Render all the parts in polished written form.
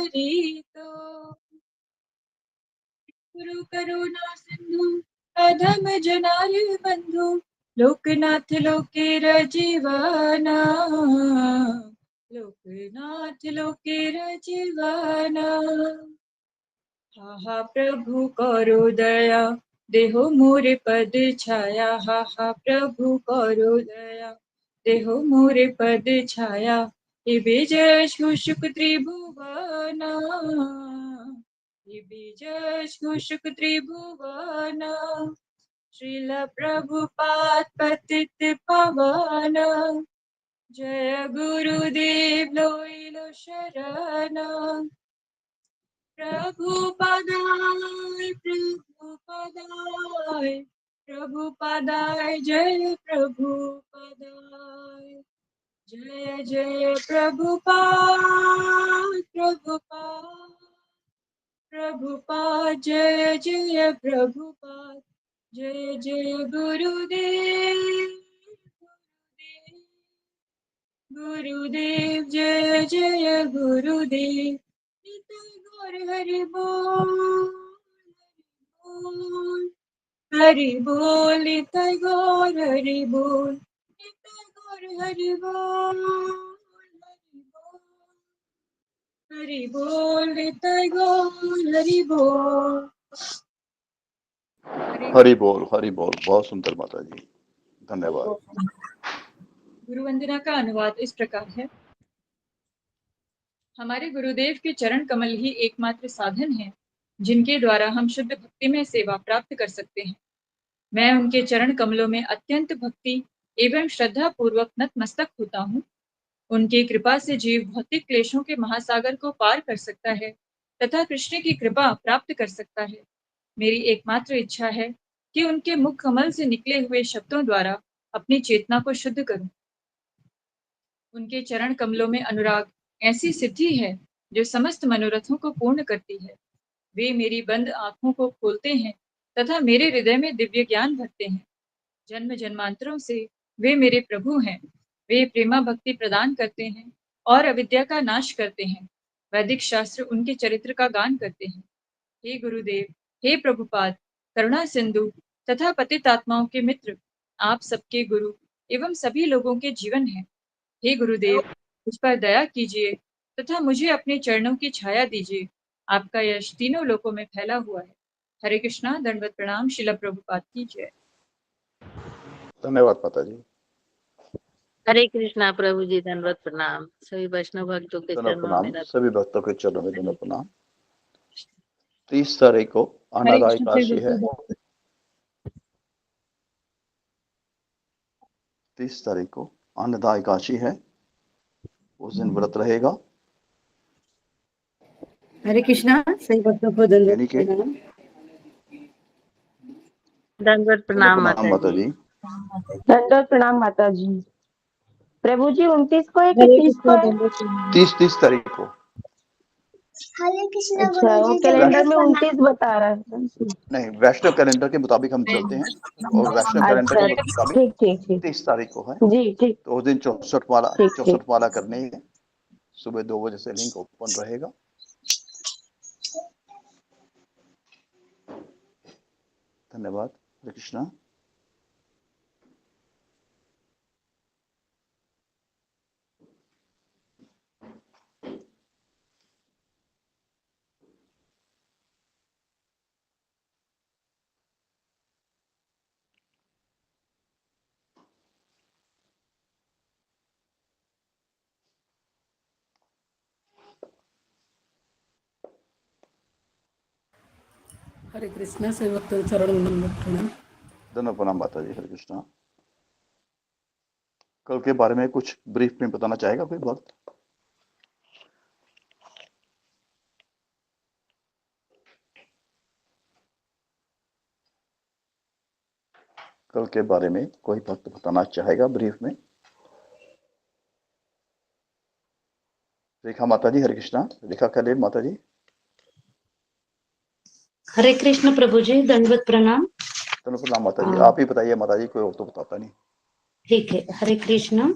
हरि तो। गुरु करुणा सिंधु अधम जनारि बंधु, लोकनाथ लोके रजीवाना, लोकनाथ लोके रजीवाना। हा हा प्रभु करो दया, देहो मोरे पद छाया। हा हा प्रभु करो दया, देहो मोरे पद छाया। हे विजय शुक त्रिभुवना, हे विजय शुक त्रिभुवना। श्रील प्रभुपाद पतित पावन, जय गुरुदेव लोइलो शरण। प्रभुपदाय प्रभुपदाय प्रभुपदाय, जय प्रभुपदाय। जय जय प्रभुपाद प्रभुपाद प्रभुपाद, जय जय प्रभुपाद। जय जय गुरुदेव गुरुदेव, जय जय गुरुदेव। गौर हरि बोल, हरि बोल निताय गौर हरि बोल, निताय गौर हरि बोल, हरि बोल निताय गौर हरि बोल। हरि बोल हरि बोल। बहुत सुंदर माता जी, धन्यवाद। गुरु वंदना का अनुवाद इस प्रकार है। हमारे गुरुदेव के चरण कमल ही एकमात्र साधन है जिनके द्वारा हम शुद्ध भक्ति में सेवा प्राप्त कर सकते हैं। मैं उनके चरण कमलों में अत्यंत भक्ति एवं श्रद्धा पूर्वक नतमस्तक होता हूँ। उनकी कृपा से जीव भौतिक क्लेशों के महासागर को पार कर सकता है तथा कृष्ण की कृपा प्राप्त कर सकता है। मेरी एकमात्र इच्छा है कि उनके मुख कमल से निकले हुए शब्दों द्वारा अपनी चेतना को शुद्ध करूं। उनके चरण कमलों में अनुराग ऐसी सिद्धि है जो समस्त मनोरथों को पूर्ण करती है। वे मेरी बंद आंखों को खोलते हैं तथा मेरे हृदय में दिव्य ज्ञान भरते हैं। जन्म जन्मांतरों से वे मेरे प्रभु हैं। वे प्रेमा भक्ति प्रदान करते हैं और अविद्या का नाश करते हैं। वैदिक शास्त्र उनके चरित्र का गान करते हैं। हे गुरुदेव, हे प्रभुपाद, करुणा सिंधु तथा पतित आत्माओं के मित्र, आप सबके गुरु एवं सभी लोगों के जीवन हैं। हे गुरुदेव, मुझ पर दया कीजिए तथा मुझे अपने चरणों की छाया दीजिए। आपका यश तीनों लोकों में फैला हुआ है। हरे कृष्णा, दंडवत प्रणाम। शिला प्रभुपाद की जय। धन्यवाद माता जी। हरे कृष्णा प्रभु जी, धन्यवाद प्रणाम। सभी वैष्णव भक्तों के चरणों में मेरा सभी भक्तों के चरणों में धन्यवाद प्रणाम। 30 तारीख को हरे अन्नदायक कृष्ण काशी है। प्रभु। 30 तारीख को अन्नदायक काशी है, उस दिन व्रत रहेगा। हरे कृष्णा, सही भक्तों को यानी कि दंडवत प्रणाम माता जी। दंडवत प्रणाम माता जी। प्रभु जी 29 को है कि हरे 30 को है? 30 तारीख को। हरे कृष्णा। अच्छा, वो कैलेंडर में 29 बता रहा है। नहीं, वैष्णव कैलेंडर के मुताबिक हम चलते हैं और वैष्णव कैलेंडर के मुताबिक ठीक ठीक ठीक 30 तारीख को है जी। ठीक, तो उस दिन 64 माला करनी है। सुबह 2 बजे से लिंक ओपन रहेगा। धन्यवाद। हरे कृष्णा। हरे कृष्णा, सभी भक्तों के चरणों में प्रणाम। धन्यवाद प्रणाम माता जी। हरे कृष्णा। कल के बारे में कुछ ब्रीफ में बताना चाहेगा कोई भक्त? कल के बारे में कोई भक्त बताना चाहेगा ब्रीफ में? रेखा माता जी, हरे कृष्णा। रेखा कले माता जी। हरे कृष्ण प्रभु जी, दंडवत प्रणाम। धन्यवाद प्रणाम माता जी। आप ही बताइए माता जी, कोई और तो बताता नहीं। ठीक है, हरे कृष्ण।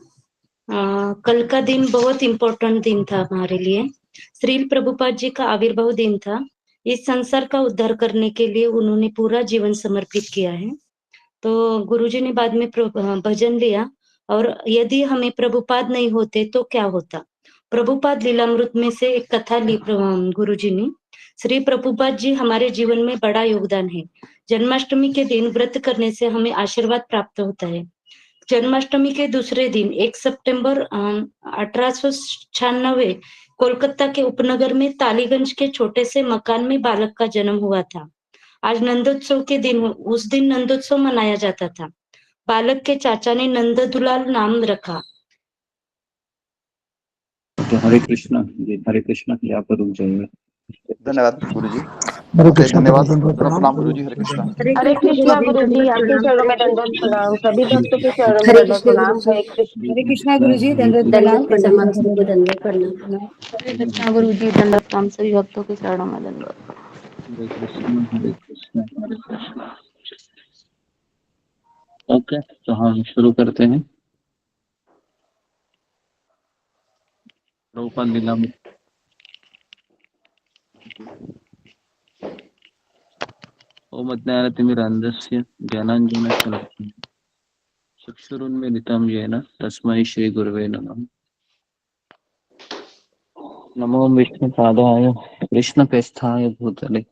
कल का दिन बहुत इम्पोर्टेंट दिन था हमारे लिए। श्रील प्रभुपाद जी का आविर्भाव दिन था। इस संसार का उद्धार करने के लिए उन्होंने पूरा जीवन समर्पित किया है। तो गुरुजी ने बाद में भजन लिया, और यदि हमें प्रभुपाद नहीं होते तो क्या होता। प्रभुपाद लीलामृत में से एक कथा ली गुरुजी ने। श्री प्रभुपाद जी हमारे जीवन में बड़ा योगदान है। जन्माष्टमी के दिन व्रत करने से हमें आशीर्वाद प्राप्त होता है। जन्माष्टमी के दूसरे दिन 1 सितंबर 1896 कोलकाता के उपनगर में तालीगंज के छोटे से मकान में बालक का जन्म हुआ था। आज नंदोत्सव के दिन, उस दिन नंदोत्सव मनाया जाता था। बालक के चाचा ने नंददुलाल नाम रखा। तो हरे कृष्णा जी, हरे कृष्णा जी, आप रुक जाइए। धन्यवाद गुरु जी। हरे ओके, कृष्णा धन्यवाद। प्रभु, दंडवत प्रणाम प्रणाम। गुरु जी। हरे कृष्णा। हरे कृष्णा गुरु जी, आपके चरणों में दंडवत प्रणाम। सभी भक्तों के चरणों में हरे दंडवत कृष्णा प्रणाम। गुरुजी। हरे कृष्ण। हरे कृष्णा गुरु जी, दंडवत दंडवत प्रणाम। प्रणाम, सबको दंडवत प्रणाम। हरे कृष्णा गुरु जी, दंडवत प्रणाम, सभी भक्तों के चरणों में दंडवत। हरे कृष्णा, हरे कृष्णा, हरे कृष्णा। ओके, तो हम शुरू करते हैं। प्रभुपाद लीलामृत। ओम अज्ञानतिमिरान्धस्य ज्ञानाञ्जनशलाकया चक्षुरुन्मीलितं येन तस्मै श्रीगुरवे नमः। नमो विष्णुपादाय कृष्णप्रेष्ठाय भूतले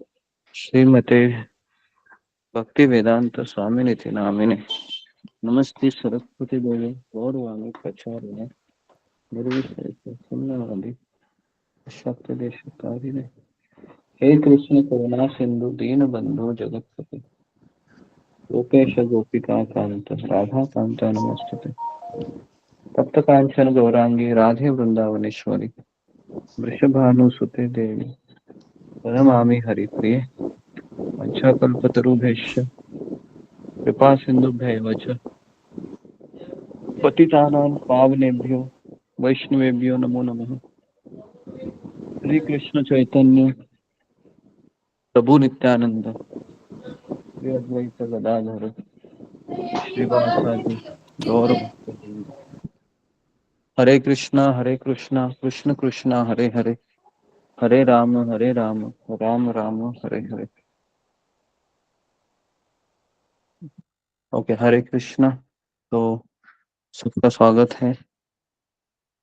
श्रीमते भक्तिवेदांत स्वामिनिति नामिने। नमस्ते सरस्वती देवी गौरवाणी प्रचारिणे निर्विशेष शून्यवादी शक्ति देशकारिणे। हे कृष्ण करुणा सिंधु दीन बंधु जगतपते गोपेश गोपिका कांत राधा कांत नमस्तुते। तप्त कांचन गौरांगी राधे वृंदावनेश्वरी वृषभानुसुते देवी प्रणमामि हरिप्रिये। वंशाकल्पतरुभ्यश्च कृपा सिन्धुभ्यैव च पतितानां पावनेभ्यो वैष्णवेभ्यो नमो नमः। श्री कृष्ण चैतन्य प्रभु नित्यानंद श्री अद्वैत गदाधर श्रीवासादि गौर भक्तवृंद। हरे कृष्णा कृष्ण कृष्णा हरे हरे, हरे राम राम राम हरे हरे। ओके, हरे कृष्णा। तो सबका स्वागत है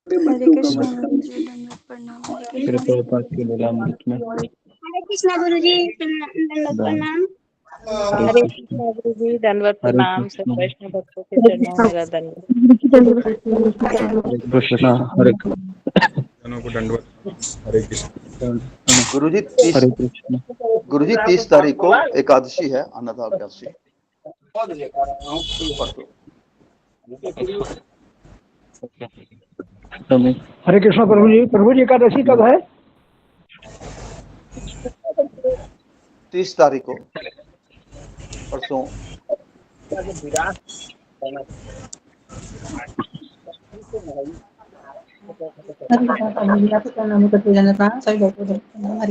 हरे कृष्णा गुरु जी, दंडवत प्रणाम। हरे श्री कृष्णा प्रभुपाद के लीलामृत में। हरे कृष्णा गुरु जी, दंडवत प्रणाम। हरे हरे कृष्ण, कृष्णा गुरु जी, दंडवत हरे प्रणाम, कृष्ण, सब वैष्णव भक्तों के चरणों में मेरा दंडवत। हरे कृष्णा, हरे जनों को दंडवत प्रणाम। हरे कृष्ण। गुरु जी हरे कृष्ण। 30 तारीख को एकादशी है, अन्नदा एकादशी। परसों। हरे कृष्णा प्रभु जी एकादशी कब है? 30 तारीख को, परसों। हरे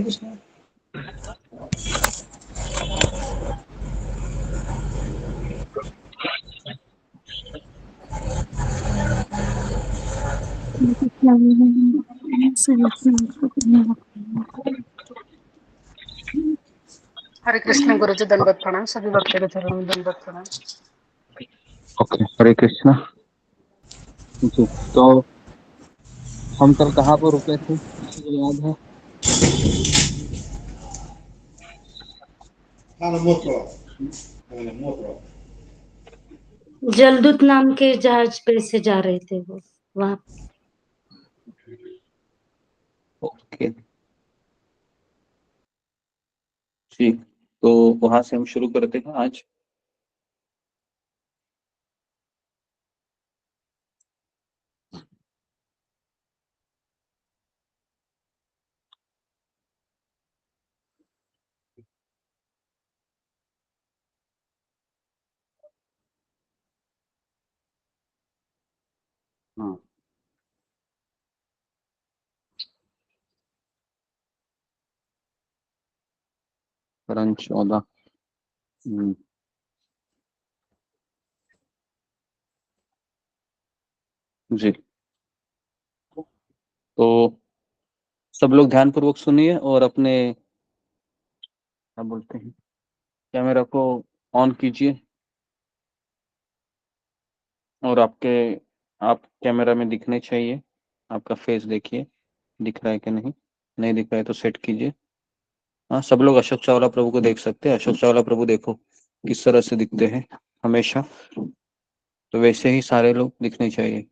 कृष्णा। हरे कृष्ण गुरु जी, दंडवत प्रणाम। सभी भक्तों के चरणों में दंडवत प्रणाम। ओके, हरे कृष्णा जी। तो हम कल कहाँ पर रुके थे, किसी को याद है? जलदूत नाम के जहाज पे से जा रहे थे वो, वहां। ओके जी, तो वहां से हम शुरू करते हैं आज। हाँ, करण 14। जी, तो सब लोग ध्यान पूर्वक सुनिए और अपने क्या बोलते हैं कैमरा को ऑन कीजिए और आप कैमरा में दिखने चाहिए। आपका फेस देखिए दिख रहा है कि नहीं, नहीं दिख रहा है तो सेट कीजिए। हाँ, सब लोग अशोक चावला प्रभु को देख सकते हैं। अशोक चावला प्रभु देखो किस तरह से दिखते हैं हमेशा, तो वैसे ही सारे लोग दिखने चाहिए,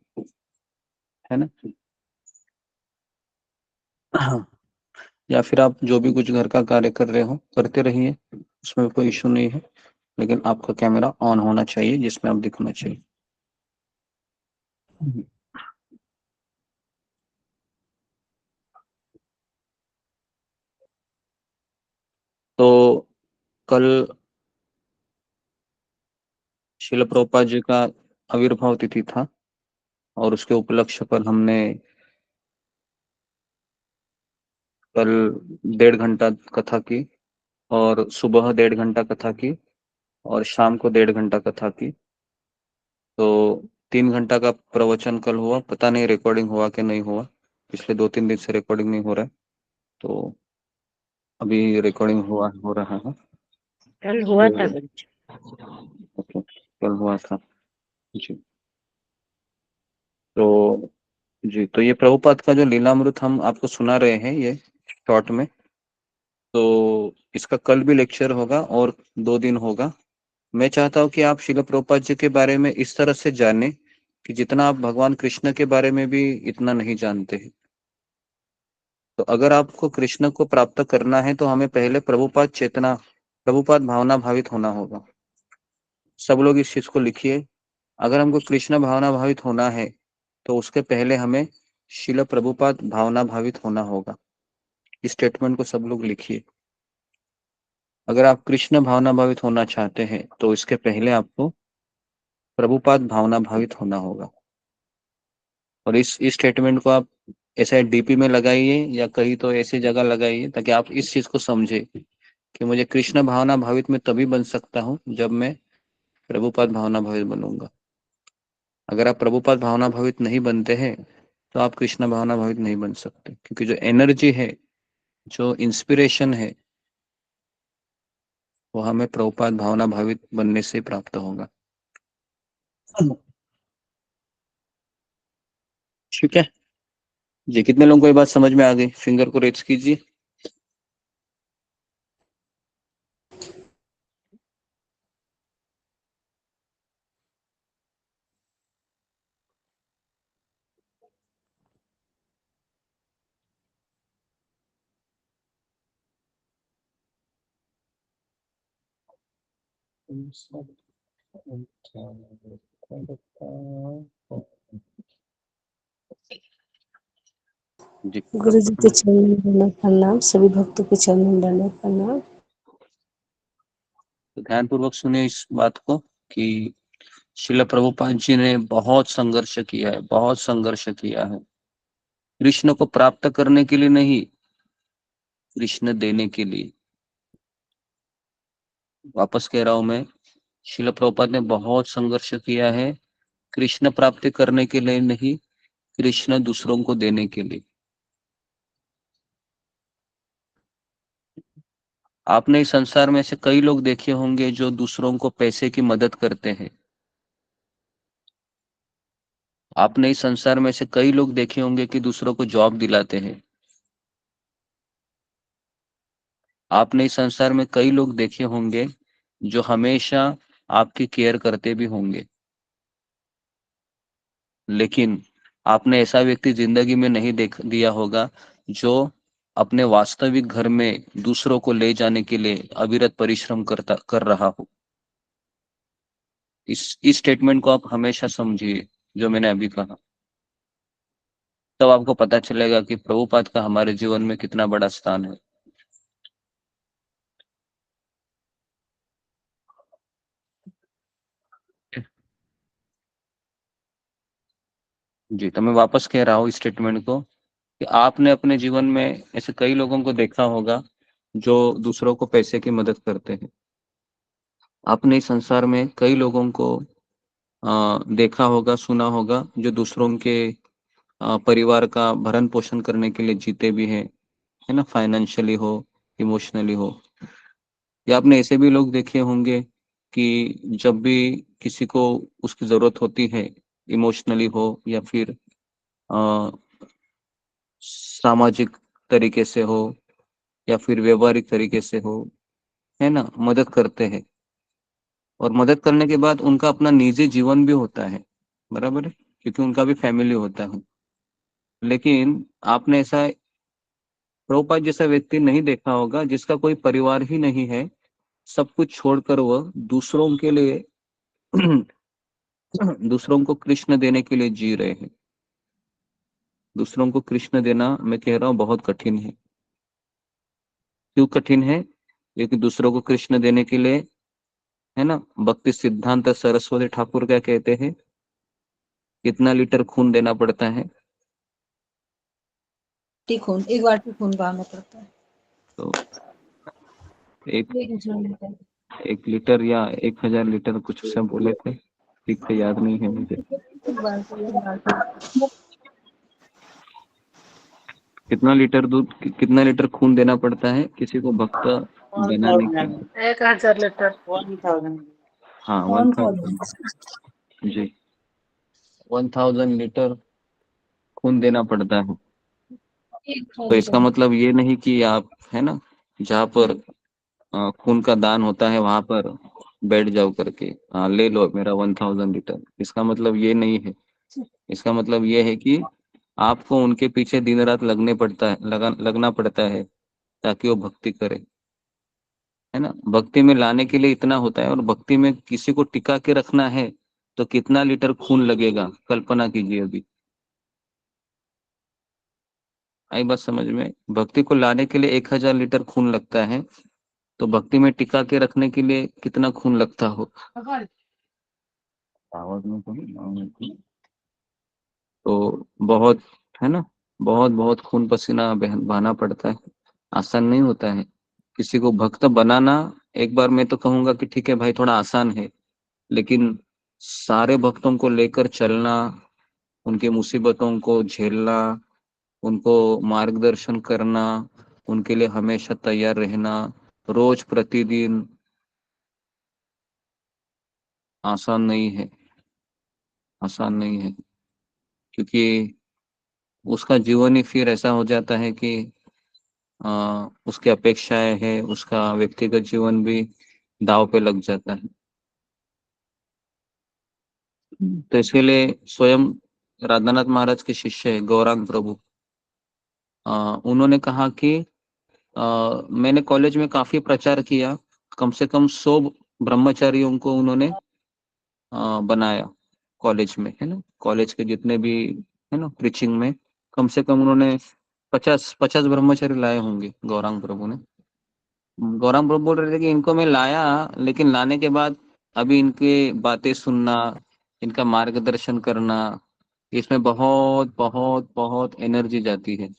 है ना। हाँ, या फिर आप जो भी कुछ घर का कार्य कर रहे हो करते रहिए, उसमें कोई इशू नहीं है, लेकिन आपका कैमरा ऑन होना चाहिए जिसमें आप दिखना चाहिए। तो कल शिल प्रभुपाद जी का आविर्भाव तिथि था और उसके उपलक्ष्य पर हमने कल 1.5 घंटा कथा की और सुबह 1.5 घंटा कथा की और शाम को 1.5 घंटा कथा की। तो 3 घंटा का प्रवचन कल हुआ, पता नहीं रिकॉर्डिंग हुआ कि नहीं हुआ, पिछले 2-3 दिन से रिकॉर्डिंग नहीं हो रहा है, तो अभी रिकॉर्डिंग हो रहा है। कल हुआ था तो कुछ। ओके, कल हुआ था जी। तो जी, तो ये प्रभुपाद का जो लीलामृत हम आपको सुना रहे हैं ये शॉर्ट में, तो इसका कल भी लेक्चर होगा और 2 दिन होगा। मैं चाहता हूँ कि आप शिल प्रभुपाद जी के बारे में इस तरह से जाने कि जितना आप भगवान कृष्ण के बारे में भी इतना नहीं जानते हैं। तो अगर आपको कृष्ण को प्राप्त करना है तो हमें पहले प्रभुपाद चेतना, प्रभुपाद भावना भावित होना होगा। सब लोग इस चीज को लिखिए। अगर हमको कृष्ण भावना भावित होना है तो उसके पहले हमें शिल प्रभुपाद भावना भावित होना होगा। इस स्टेटमेंट को सब लोग लिखिए। अगर आप कृष्ण भावना भावित होना चाहते हैं तो इसके पहले आपको प्रभुपाद भावना भावित होना होगा। और इस स्टेटमेंट को आप ऐसे डीपी में लगाइए या कहीं तो ऐसी जगह लगाइए ताकि आप इस चीज को समझे कि मुझे कृष्ण भावना भावित में तभी बन सकता हूँ जब मैं प्रभुपाद भावना भावित बनूंगा। अगर आप प्रभुपाद भावना भावित नहीं बनते हैं तो आप कृष्ण भावना भावित नहीं बन सकते, क्योंकि जो एनर्जी है, जो इंस्पिरेशन है, वो हमें प्रभुपाद भावना भावित बनने से प्राप्त होगा। ठीक है जी, कितने लोगों को ये बात समझ में आ गई? फिंगर को रेज कीजिए। जी, गुरु जी के चरणों में दंडवत प्रणाम, सभी भक्तों के चरणों में दंडवत प्रणाम। तो ध्यान पूर्वक सुनिए इस बात को कि शिल प्रभुपाद जी ने बहुत संघर्ष किया है, बहुत संघर्ष किया है कृष्ण को प्राप्त करने के लिए नहीं, कृष्ण देने के लिए। वापस कह रहा हूं मैं, शिल प्रभुपाद ने बहुत संघर्ष किया है कृष्ण प्राप्ति करने के लिए नहीं, कृष्ण दूसरों को देने के लिए। आपने इस संसार में से कई लोग देखे होंगे जो दूसरों को पैसे की मदद करते हैं। आपने इस संसार में से कई लोग देखे होंगे कि दूसरों को जॉब दिलाते हैं। आपने इस संसार में कई लोग देखे होंगे जो हमेशा आपकी केयर करते भी होंगे, लेकिन आपने ऐसा व्यक्ति जिंदगी में नहीं देख दिया होगा जो अपने वास्तविक घर में दूसरों को ले जाने के लिए अविरत परिश्रम कर रहा हो। इस स्टेटमेंट को आप हमेशा समझिए जो मैंने अभी कहा, तब आपको पता चलेगा कि प्रभुपाद का हमारे जीवन में कितना बड़ा स्थान है। जी, तो मैं वापस कह रहा हूँ इस स्टेटमेंट को कि आपने अपने जीवन में ऐसे कई लोगों को देखा होगा जो दूसरों को पैसे की मदद करते हैं। आपने इस संसार में कई लोगों को देखा होगा, सुना होगा जो दूसरों के परिवार का भरण पोषण करने के लिए जीते भी हैं, है ना, फाइनेंशियली हो, इमोशनली हो। या आपने ऐसे भी लोग देखे होंगे कि जब भी किसी को उसकी जरूरत होती है, इमोशनली हो या फिर अ, सामाजिक तरीके से हो या फिर व्यवहारिक तरीके से हो, है ना, मदद करते हैं। और मदद करने के बाद उनका अपना निजी जीवन भी होता है, बराबर है, क्योंकि उनका भी फैमिली होता है। लेकिन आपने ऐसा प्रभुपाद जैसा व्यक्ति नहीं देखा होगा जिसका कोई परिवार ही नहीं है, सब कुछ छोड़कर वह दूसरों के लिए दूसरों को कृष्ण देने के लिए जी रहे हैं। दूसरों को कृष्ण देना, मैं कह रहा हूँ, बहुत कठिन है। क्यों कठिन है? क्योंकि दूसरों को कृष्ण देने के लिए, है ना, भक्ति सिद्धांत सरस्वती ठाकुर क्या कहते हैं, कितना लीटर खून देना पड़ता है? खून, 1 बाल्टी खून बहाना पड़ता है। तो एक लीटर या 1000 लीटर कुछ से बोले थे, ठीक से याद नहीं है मुझे। कितना लीटर दूध, कितना लीटर खून देना पड़ता है किसी को भक्त बनाने के लिए? 1000 लीटर। हाँ, 1000 जी, 1000 लीटर खून देना पड़ता है। तो इसका मतलब ये नहीं कि आप, है ना, जहाँ पर खून का दान होता है वहां पर बैठ जाओ करके, हाँ ले लो मेरा 1000 लीटर, इसका मतलब ये नहीं है। इसका मतलब ये है कि आपको उनके पीछे दिन रात लगना पड़ता है ताकि वो भक्ति करे, है ना। भक्ति में लाने के लिए इतना होता है, और भक्ति में किसी को टिका के रखना है तो कितना लीटर खून लगेगा, कल्पना कीजिए अभी। आई बात समझ में? भक्ति को लाने के लिए 1000 लीटर खून लगता है, तो भक्ति में टिका के रखने के लिए कितना खून लगता हो? आवाज में तो बहुत, है ना, बहुत बहुत खून पसीना बहाना पड़ता है, आसान नहीं होता है। किसी को भक्त बनाना, एक बार मैं तो कहूंगा कि ठीक है भाई, थोड़ा आसान है, लेकिन सारे भक्तों को लेकर चलना, उनकी मुसीबतों को झेलना, उनको मार्गदर्शन करना, उनके लिए हमेशा तैयार रहना, रोज प्रतिदिन, आसान नहीं है, आसान नहीं है। क्योंकि उसका जीवन ही फिर ऐसा हो जाता है कि उसकी अपेक्षाएं है, उसका व्यक्तिगत जीवन भी दाव पे लग जाता है। तो इसके लिए स्वयं राधानाथ महाराज के शिष्य है गौरांग प्रभु, उन्होंने कहा कि मैंने कॉलेज में काफी प्रचार किया, कम से कम 100 ब्रह्मचारियों को उन्होंने बनाया कॉलेज में, है ना, कॉलेज के जितने भी, है ना, प्रीचिंग में कम से कम उन्होंने 50 ब्रह्मचारी लाए होंगे गौरांग प्रभु ने। गौरांग प्रभु बोल रहे थे कि इनको मैं लाया, लेकिन लाने के बाद अभी इनके बातें सुनना, इनका मार्गदर्शन करना, इसमें बहुत बहुत बहुत एनर्जी जाती है,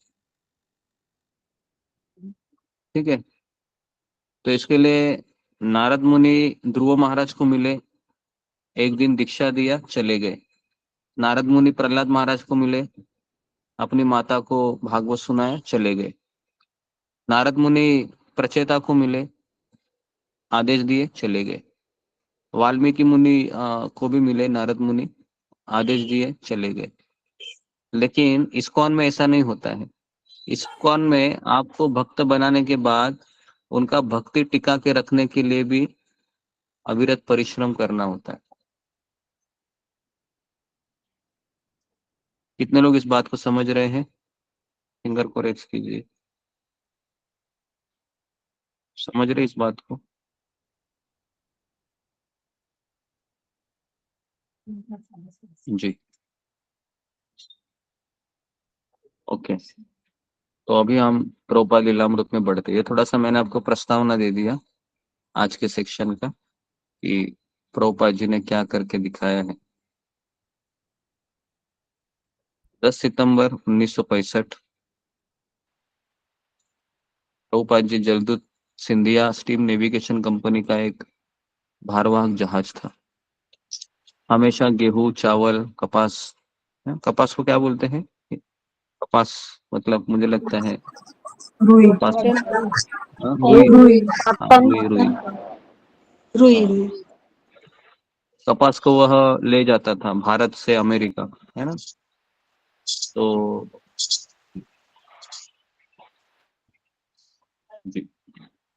ठीक है। तो इसके लिए नारद मुनि ध्रुव महाराज को मिले, एक दिन दीक्षा दिया, चले गए। नारद मुनि प्रहलाद महाराज को मिले, अपनी माता को भागवत सुनाया, चले गए। नारद मुनि प्रचेता को मिले, आदेश दिए, चले गए। वाल्मीकि मुनि को भी मिले नारद मुनि, आदेश दिए, चले गए। लेकिन इस्कॉन में ऐसा नहीं होता है। इस्कॉन में आपको भक्त बनाने के बाद उनका भक्ति टिका के रखने के लिए भी अविरत परिश्रम करना होता है। कितने लोग इस बात को समझ रहे हैं? फिंगर को रेज कीजिए, समझ रहे इस बात को? जी, ओके। तो अभी हम प्रभुपाद लीलामृत में बढ़ते हैं। थोड़ा सा मैंने आपको प्रस्तावना दे दिया आज के सेक्शन का कि प्रभुपाद जी ने क्या करके दिखाया है। 10 सितंबर 1965 प्रभुपाद जी जलदूत सिंधिया स्टीम नेविगेशन कंपनी का एक भारवाहक जहाज था। हमेशा गेहूं, चावल, कपास, कपास को क्या बोलते हैं? कपास मतलब मुझे लगता है रुई कपास। हाँ, रुई रुई। हाँ, रुई रुई। रुई कपास को वह ले जाता था भारत से अमेरिका, है ना। तो जी,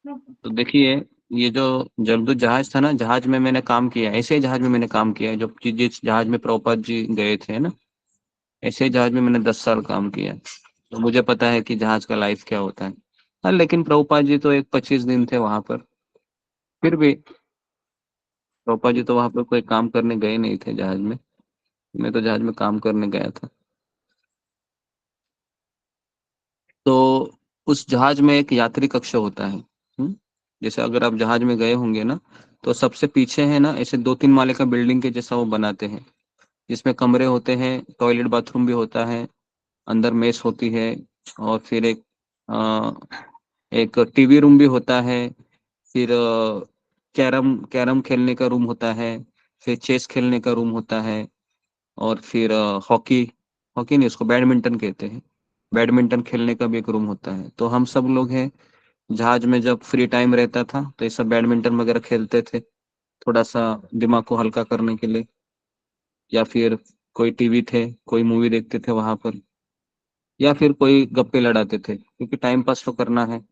तो देखिए ये जो जमदूत जहाज था ना, जहाज में मैंने काम किया, ऐसे जहाज में मैंने काम किया है जो जिस जहाज में प्रभुपाद जी गए थे ना, ऐसे जहाज में मैंने 10 साल काम किया। तो मुझे पता है कि जहाज का लाइफ क्या होता है। हाँ, लेकिन प्रभुपाद जी तो एक 25 दिन थे वहां पर, फिर भी प्रभुपाद जी तो वहां पर कोई काम करने गए नहीं थे जहाज में। मैं तो जहाज में काम करने गया था। तो उस जहाज में एक यात्री कक्ष होता है। जैसे अगर आप जहाज में गए होंगे ना, तो सबसे पीछे है ना, ऐसे 2-3 माले का बिल्डिंग के जैसा वो बनाते हैं, जिसमें कमरे होते हैं, टॉयलेट बाथरूम भी होता है, अंदर मेस होती है, और फिर अ, एक टीवी रूम भी होता है, फिर कैरम कैरम खेलने का रूम होता है, फिर चेस खेलने का रूम होता है, और फिर हॉकी हॉकी नहीं, उसको बैडमिंटन कहते हैं, बैडमिंटन खेलने का भी एक रूम होता है। तो हम सब लोग हैं जहाज में, जब फ्री टाइम रहता था तो ये सब बैडमिंटन वगैरह खेलते थे, थोड़ा सा दिमाग को हल्का करने के लिए, या फिर कोई टीवी थे, कोई मूवी देखते थे वहां पर, या फिर कोई गप्पे लड़ाते थे, क्योंकि टाइम पास तो करना है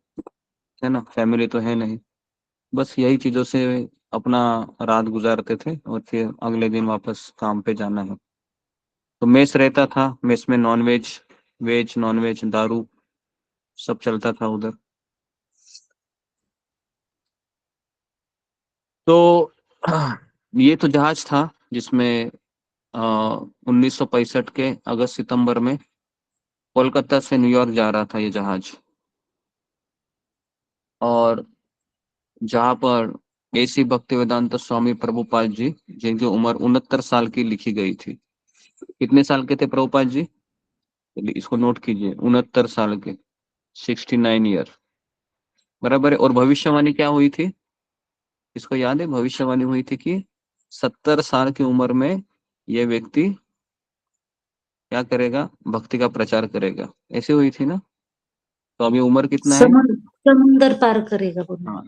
ना, फैमिली तो है नहीं। बस यही चीजों से अपना रात गुजारते थे, और फिर अगले दिन वापस काम पे जाना है। तो मेस रहता था, मेस में non veg, veg non veg, दारू सब चलता था उधर। तो ये तो जहाज था जिसमें 1965 के अगस्त सितंबर में कोलकाता से न्यूयॉर्क जा रहा था ये जहाज। और जहां पर एसी भक्तिवेदांत स्वामी प्रभुपाद जी, जिनकी उम्र 69 साल की लिखी गई थी। कितने साल के थे प्रभुपाद जी? चलिए इसको नोट कीजिए, 69 साल के, 69 ईयर, बराबर है। और भविष्यवाणी क्या हुई थी? इसको याद है? भविष्यवाणी हुई थी कि 70 साल की उम्र में यह व्यक्ति क्या करेगा? भक्ति का प्रचार करेगा, ऐसे हुई थी ना। तो अभी उम्र कितना है? समुंदर पार करेगा बोला। हाँ,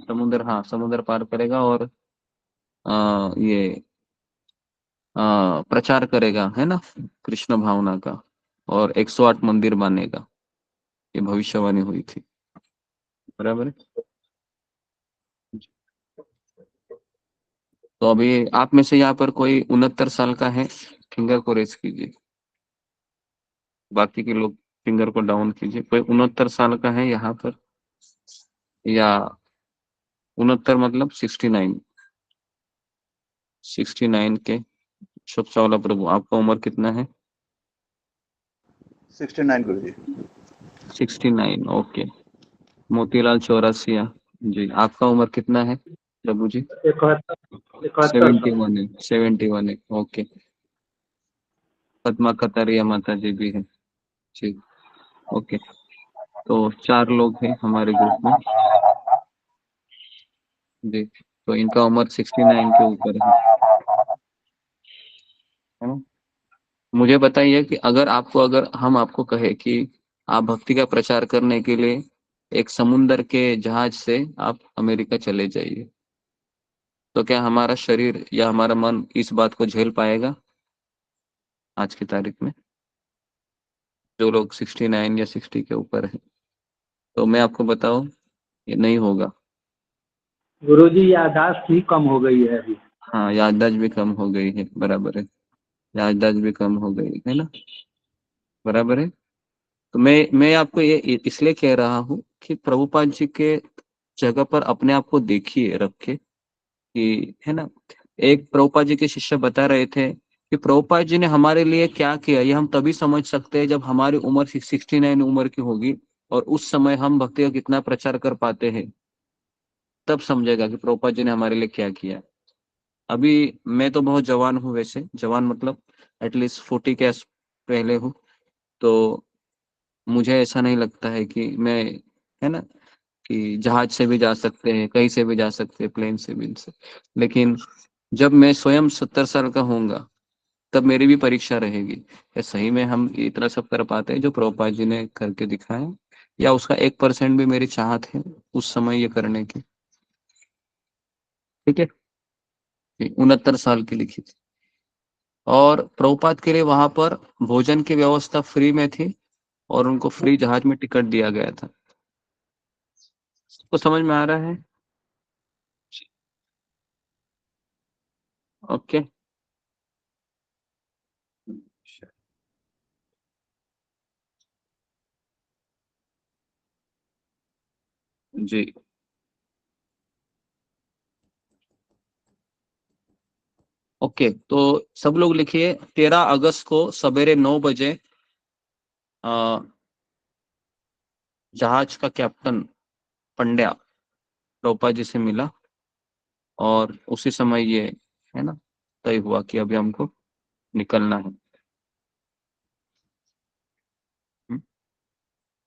समुद्र पार करेगा, और ये प्रचार करेगा, है ना, कृष्ण भावना का, और 108 मंदिर बनेगा। ये भविष्यवाणी हुई थी, बराबर है। तो अभी आप में से यहाँ पर कोई 69 साल का है, फिंगर को रेस कीजिए। बाकी के लोग फिंगर को डाउन कीजिए। कोई 69 साल का है यहाँ पर? या 69 मतलब 69 के शुभ चावला प्रभु, आपका उम्र कितना है? 69 गुरु जी। 69, ओके। मोतीलाल चौरसिया जी, आपका उम्र कितना है प्रभु जी? 71 है, 71 है, ओके। पद्मा कतारिया माता जी भी है जी, ओके। तो 4 लोग हैं हमारे ग्रुप में जी। तो इनका उम्र 69 के ऊपर है ना। मुझे बताइए कि अगर हम आपको कहे कि आप भक्ति का प्रचार करने के लिए एक समुंदर के जहाज से आप अमेरिका चले जाइए, तो क्या हमारा शरीर या हमारा मन इस बात को झेल पाएगा आज की तारीख में? जो लोग 69 या 60 के ऊपर है, तो मैं आपको बताऊं, ये नहीं होगा। गुरुजी याददाश्त ही कम हो गई है अभी। हाँ, याददाश्त भी कम हो गई है, बराबर है, याददाश्त भी कम हो गई है ना, बराबर है। तो मैं आपको ये इसलिए कह रहा हूँ कि प्रभुपाद जी के जगह पर अपने आप को देखिए रख के, कि है ना। एक प्रभुपाद जी के शिष्य बता रहे थे कि प्रभुपाद जी ने हमारे लिए क्या किया, ये हम तभी समझ सकते हैं जब हमारी उम्र 69 उम्र की होगी, और उस समय हम भक्ति का कितना प्रचार कर पाते हैं, तब समझेगा कि प्रभुपाद जी ने हमारे लिए क्या किया। अभी मैं तो बहुत जवान हूँ, वैसे जवान मतलब एटलीस्ट 40 के पहले हूँ। तो मुझे ऐसा नहीं लगता है कि मैं, है ना, कि जहाज से भी जा सकते हैं, कहीं से भी जा सकते हैं, प्लेन से भी, इनसे। लेकिन जब मैं स्वयं 70 साल का होऊंगा, तब मेरी भी परीक्षा रहेगी, क्या सही में हम इतना सब कर पाते हैं जो प्रभुपाद जी ने करके दिखाया, या उसका 1% भी मेरी चाहत है उस समय ये करने की। ठीक है, 69 साल की लिखी थी। और प्रभुपाद के लिए वहां पर भोजन की व्यवस्था फ्री में थी और उनको फ्री जहाज में टिकट दिया गया था। सबको समझ में आ रहा है? ओके। जी, ओके। तो सब लोग लिखिए 13 अगस्त को सवेरे 9 बजे जहाज का कैप्टन पंड्या प्रभुपाद जी से मिला और उसी समय ये है ना तय हुआ कि अभी हमको निकलना है।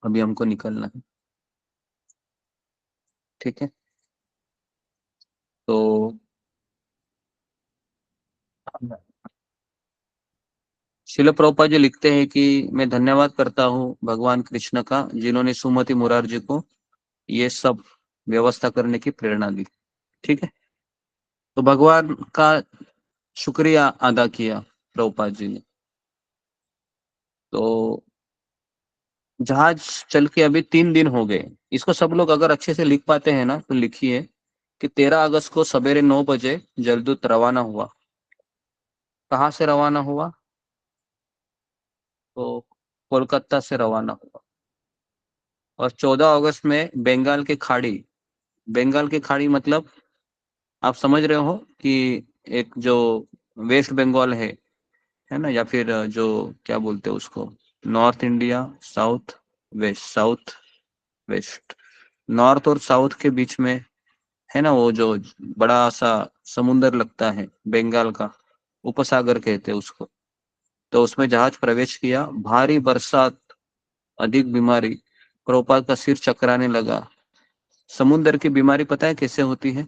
अभी हमको निकलना है। ठीक है, तो शिल प्रभुपाद जी लिखते हैं कि मैं धन्यवाद करता हूँ भगवान कृष्ण का जिन्होंने सुमति मुरारजी को ये सब व्यवस्था करने की प्रेरणा दी। ठीक है, तो भगवान का शुक्रिया अदा किया प्रभुपाद जी ने। तो जहाज चल के अभी 3 दिन हो गए। इसको सब लोग अगर अच्छे से लिख पाते हैं ना तो लिखिए कि 13 अगस्त को सवेरे 9 बजे जलदूत रवाना हुआ। कहाँ से रवाना हुआ? तो कोलकाता से रवाना हुआ। और 14 अगस्त में बंगाल की खाड़ी मतलब आप समझ रहे हो कि एक जो वेस्ट बंगाल है ना, या फिर जो क्या बोलते हैं उसको, north India, south west, north और साउथ के बीच में है ना वो जो बड़ा सा समुंदर लगता है बंगाल का, उपसागर कहते हैं उसको। तो उसमें जहाज प्रवेश किया। भारी बरसात, अधिक बीमारी, प्रभुपाद का सिर चकराने लगा। समुद्र की बीमारी पता है कैसे होती है?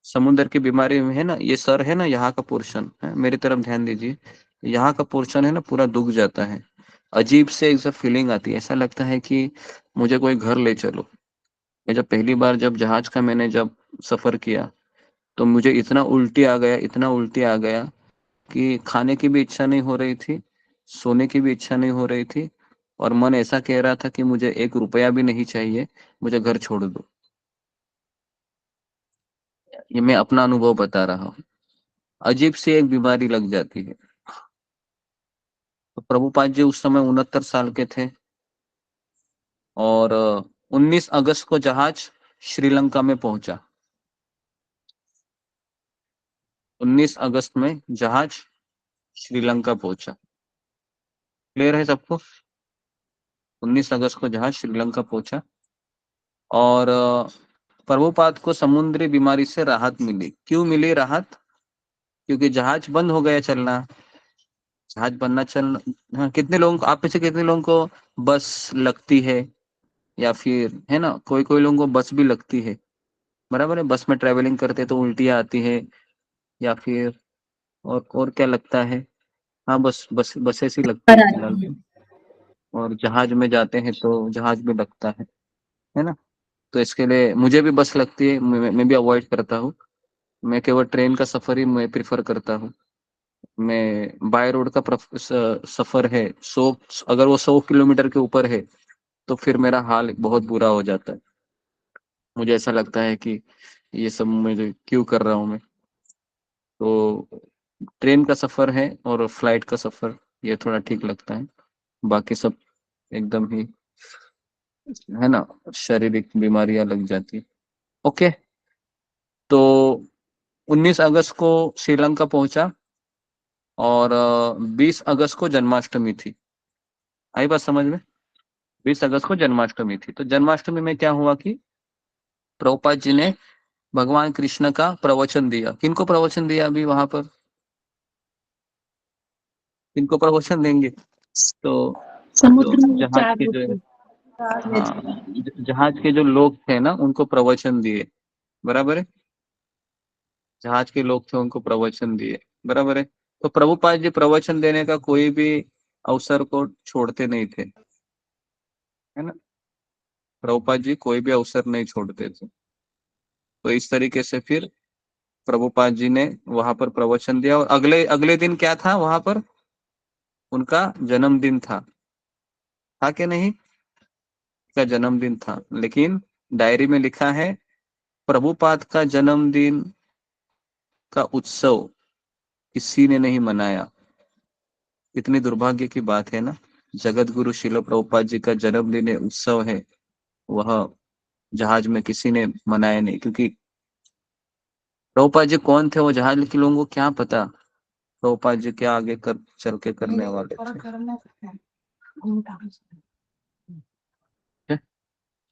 समुद्र की बीमारी में है ना, ये सर है ना, यहाँ का पोर्शन है, मेरी तरफ ध्यान दीजिए, यहाँ का पोर्शन है ना पूरा दुख जाता है। अजीब से एक फीलिंग आती है, ऐसा लगता है कि मुझे कोई घर ले चलो। मैं जब पहली बार जब जहाज का मैंने जब सफर किया तो मुझे इतना उल्टी आ गया कि खाने की भी इच्छा नहीं हो रही थी, सोने की भी इच्छा नहीं हो रही थी, और मन ऐसा कह रहा था कि मुझे 1 रुपया भी नहीं चाहिए, मुझे घर छोड़ दो। ये मैं अपना अनुभव बता रहा हूँ। अजीब सी एक बीमारी लग जाती है। तो प्रभुपाद जी उस समय 69 साल के थे और 19 अगस्त को जहाज श्रीलंका में पहुंचा। 19 अगस्त में जहाज श्रीलंका पहुंचा। क्लियर है सबको? 19 अगस्त को जहाज श्रीलंका पहुंचा और प्रभुपाद को समुद्री बीमारी से राहत मिली। क्यों मिली राहत? क्योंकि जहाज बंद हो गया चलना। जहाज बनना चल हाँ, कितने लोगों को, आप में से कितने लोगों को बस लगती है, या फिर है ना कोई कोई लोगों को बस भी लगती है, बराबर है? बस में ट्रेवलिंग करते तो उल्टियाँ आती है, या फिर और क्या लगता है? हाँ, बस ऐसी लगती है फिलहाल तो। और जहाज में जाते हैं तो जहाज भी लगता है ना? तो इसके लिए मुझे भी बस लगती है, मैं भी अवॉइड करता हूँ। मैं केवल ट्रेन का सफर ही मैं प्रिफर करता हूँ। मैं बाय रोड का सफर है 100, अगर वो 100 किलोमीटर के ऊपर है तो फिर मेरा हाल बहुत बुरा हो जाता है। मुझे ऐसा लगता है कि ये सब मुझे क्यों कर रहा हूँ मैं। तो ट्रेन का सफर है और फ्लाइट का सफर ये थोड़ा ठीक लगता है, बाकी सब एकदम ही है ना शारीरिक बीमारियां लग जाती है। ओके, तो 19 अगस्त को श्रीलंका पहुंचा और 20 अगस्त को जन्माष्टमी थी। आई बात समझ में? 20 अगस्त को जन्माष्टमी थी। तो जन्माष्टमी में क्या हुआ कि प्रभुपाद जी ने भगवान कृष्ण का प्रवचन दिया। किनको प्रवचन दिया अभी वहां पर? किनको प्रवचन देंगे? तो समुद्र में जहाज के जो जागृति। हाँ, जहाज के जो लोग थे ना उनको प्रवचन दिए, बराबर है? जहाज के लोग थे उनको प्रवचन दिए, बराबर है? तो प्रभुपाद जी प्रवचन देने का कोई भी अवसर को छोड़ते नहीं थे, है ना। प्रभुपाद जी कोई भी अवसर नहीं छोड़ते थे। तो इस तरीके से फिर प्रभुपाद जी ने वहां पर प्रवचन दिया, और अगले अगले दिन क्या था वहां पर, उनका जन्मदिन था कि नहीं, का जन्मदिन था। लेकिन डायरी में लिखा है प्रभुपाद का जन्मदिन का उत्सव किसी ने नहीं मनाया। कितनी दुर्भाग्य की बात है ना। जगत गुरु शिल प्रभुपाद जी का जन्मदिन है, उत्सव है, वह जहाज में किसी ने मनाया नहीं। क्योंकि प्रभुपाद जी कौन थे, वो जहाज के लोगों को क्या पता प्रभुपाद जी क्या आगे कर चल के करने वाले थे।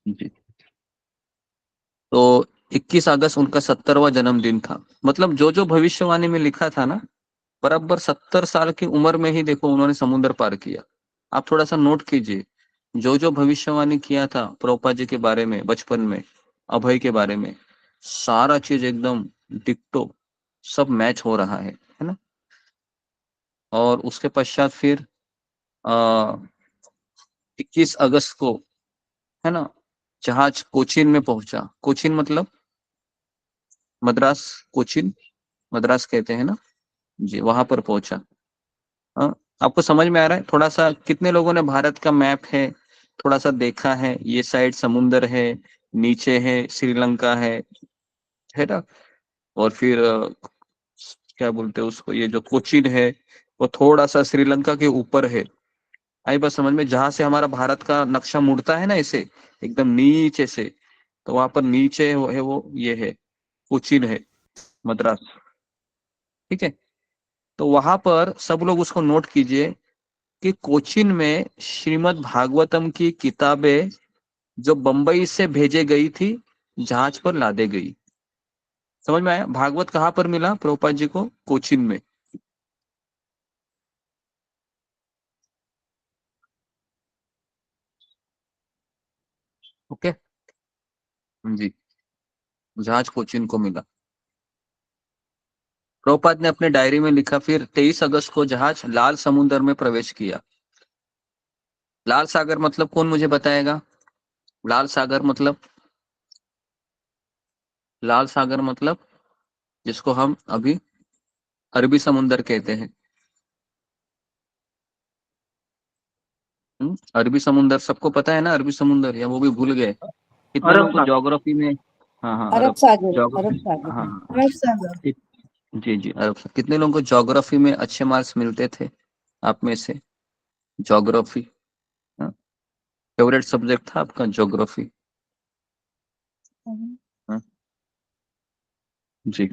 जी। तो 21 अगस्त उनका 70वां जन्मदिन था। मतलब जो जो भविष्यवाणी में लिखा था ना, बराबर 70 साल की उम्र में ही देखो उन्होंने समुद्र पार किया। आप थोड़ा सा नोट कीजिए, जो जो भविष्यवाणी किया था प्रभुपाद जी के बारे में बचपन में, अभय के बारे में, सारा चीज एकदम डिक्टो सब मैच हो रहा है ना। और उसके पश्चात फिर 21 अगस्त को, है ना, जहाज कोचीन में पहुंचा। कोचीन मतलब मद्रास, कोचीन मद्रास कहते हैं ना जी, वहां पर पहुंचा। हाँ, आपको समझ में आ रहा है थोड़ा सा। कितने लोगों ने भारत का मैप है थोड़ा सा देखा है, ये साइड समुंदर है, नीचे है श्रीलंका है ना। और फिर क्या बोलते हैं उसको, ये जो कोचीन है वो थोड़ा सा श्रीलंका के ऊपर है। आई बात समझ में, जहां से हमारा भारत का नक्शा मुड़ता है ना ऐसे एकदम नीचे से, तो वहां पर नीचे है वो ये है कोचीन है, मद्रास। ठीक है। तो वहां पर सब लोग उसको नोट कीजिए कि कोचीन में श्रीमद् भागवतम की किताबें जो बंबई से भेजे गई थी जहाज पर लादे गई। समझ में आया। भागवत कहाँ पर मिला प्रभुपाद जी को, कोचीन में। ओके जी, जहाज कोचीन को मिला। प्रभुपाद ने अपने डायरी में लिखा फिर 23 अगस्त को जहाज लाल समुद्र में प्रवेश किया। लाल सागर मतलब कौन मुझे बताएगा, लाल सागर मतलब, लाल सागर मतलब जिसको हम अभी अरबी समुद्र कहते हैं। अरबी समुद्र सबको पता है ना, अरबी समुद्र, या वो भी भूल गए। कितने अरब लोगों को सागर। ज्योग्राफी में, हाँ हाँ अरब अरब, सागर, अरब ज्योग्राफी, सागर हाँ में। हाँ जी जी अरब सागर। कितने लोगों को ज्योग्राफी में अच्छे मार्क्स मिलते थे आप में से, ज्योग्राफी, फेवरेट सब्जेक्ट था आपका ज्योग्राफी। हाँ, जी,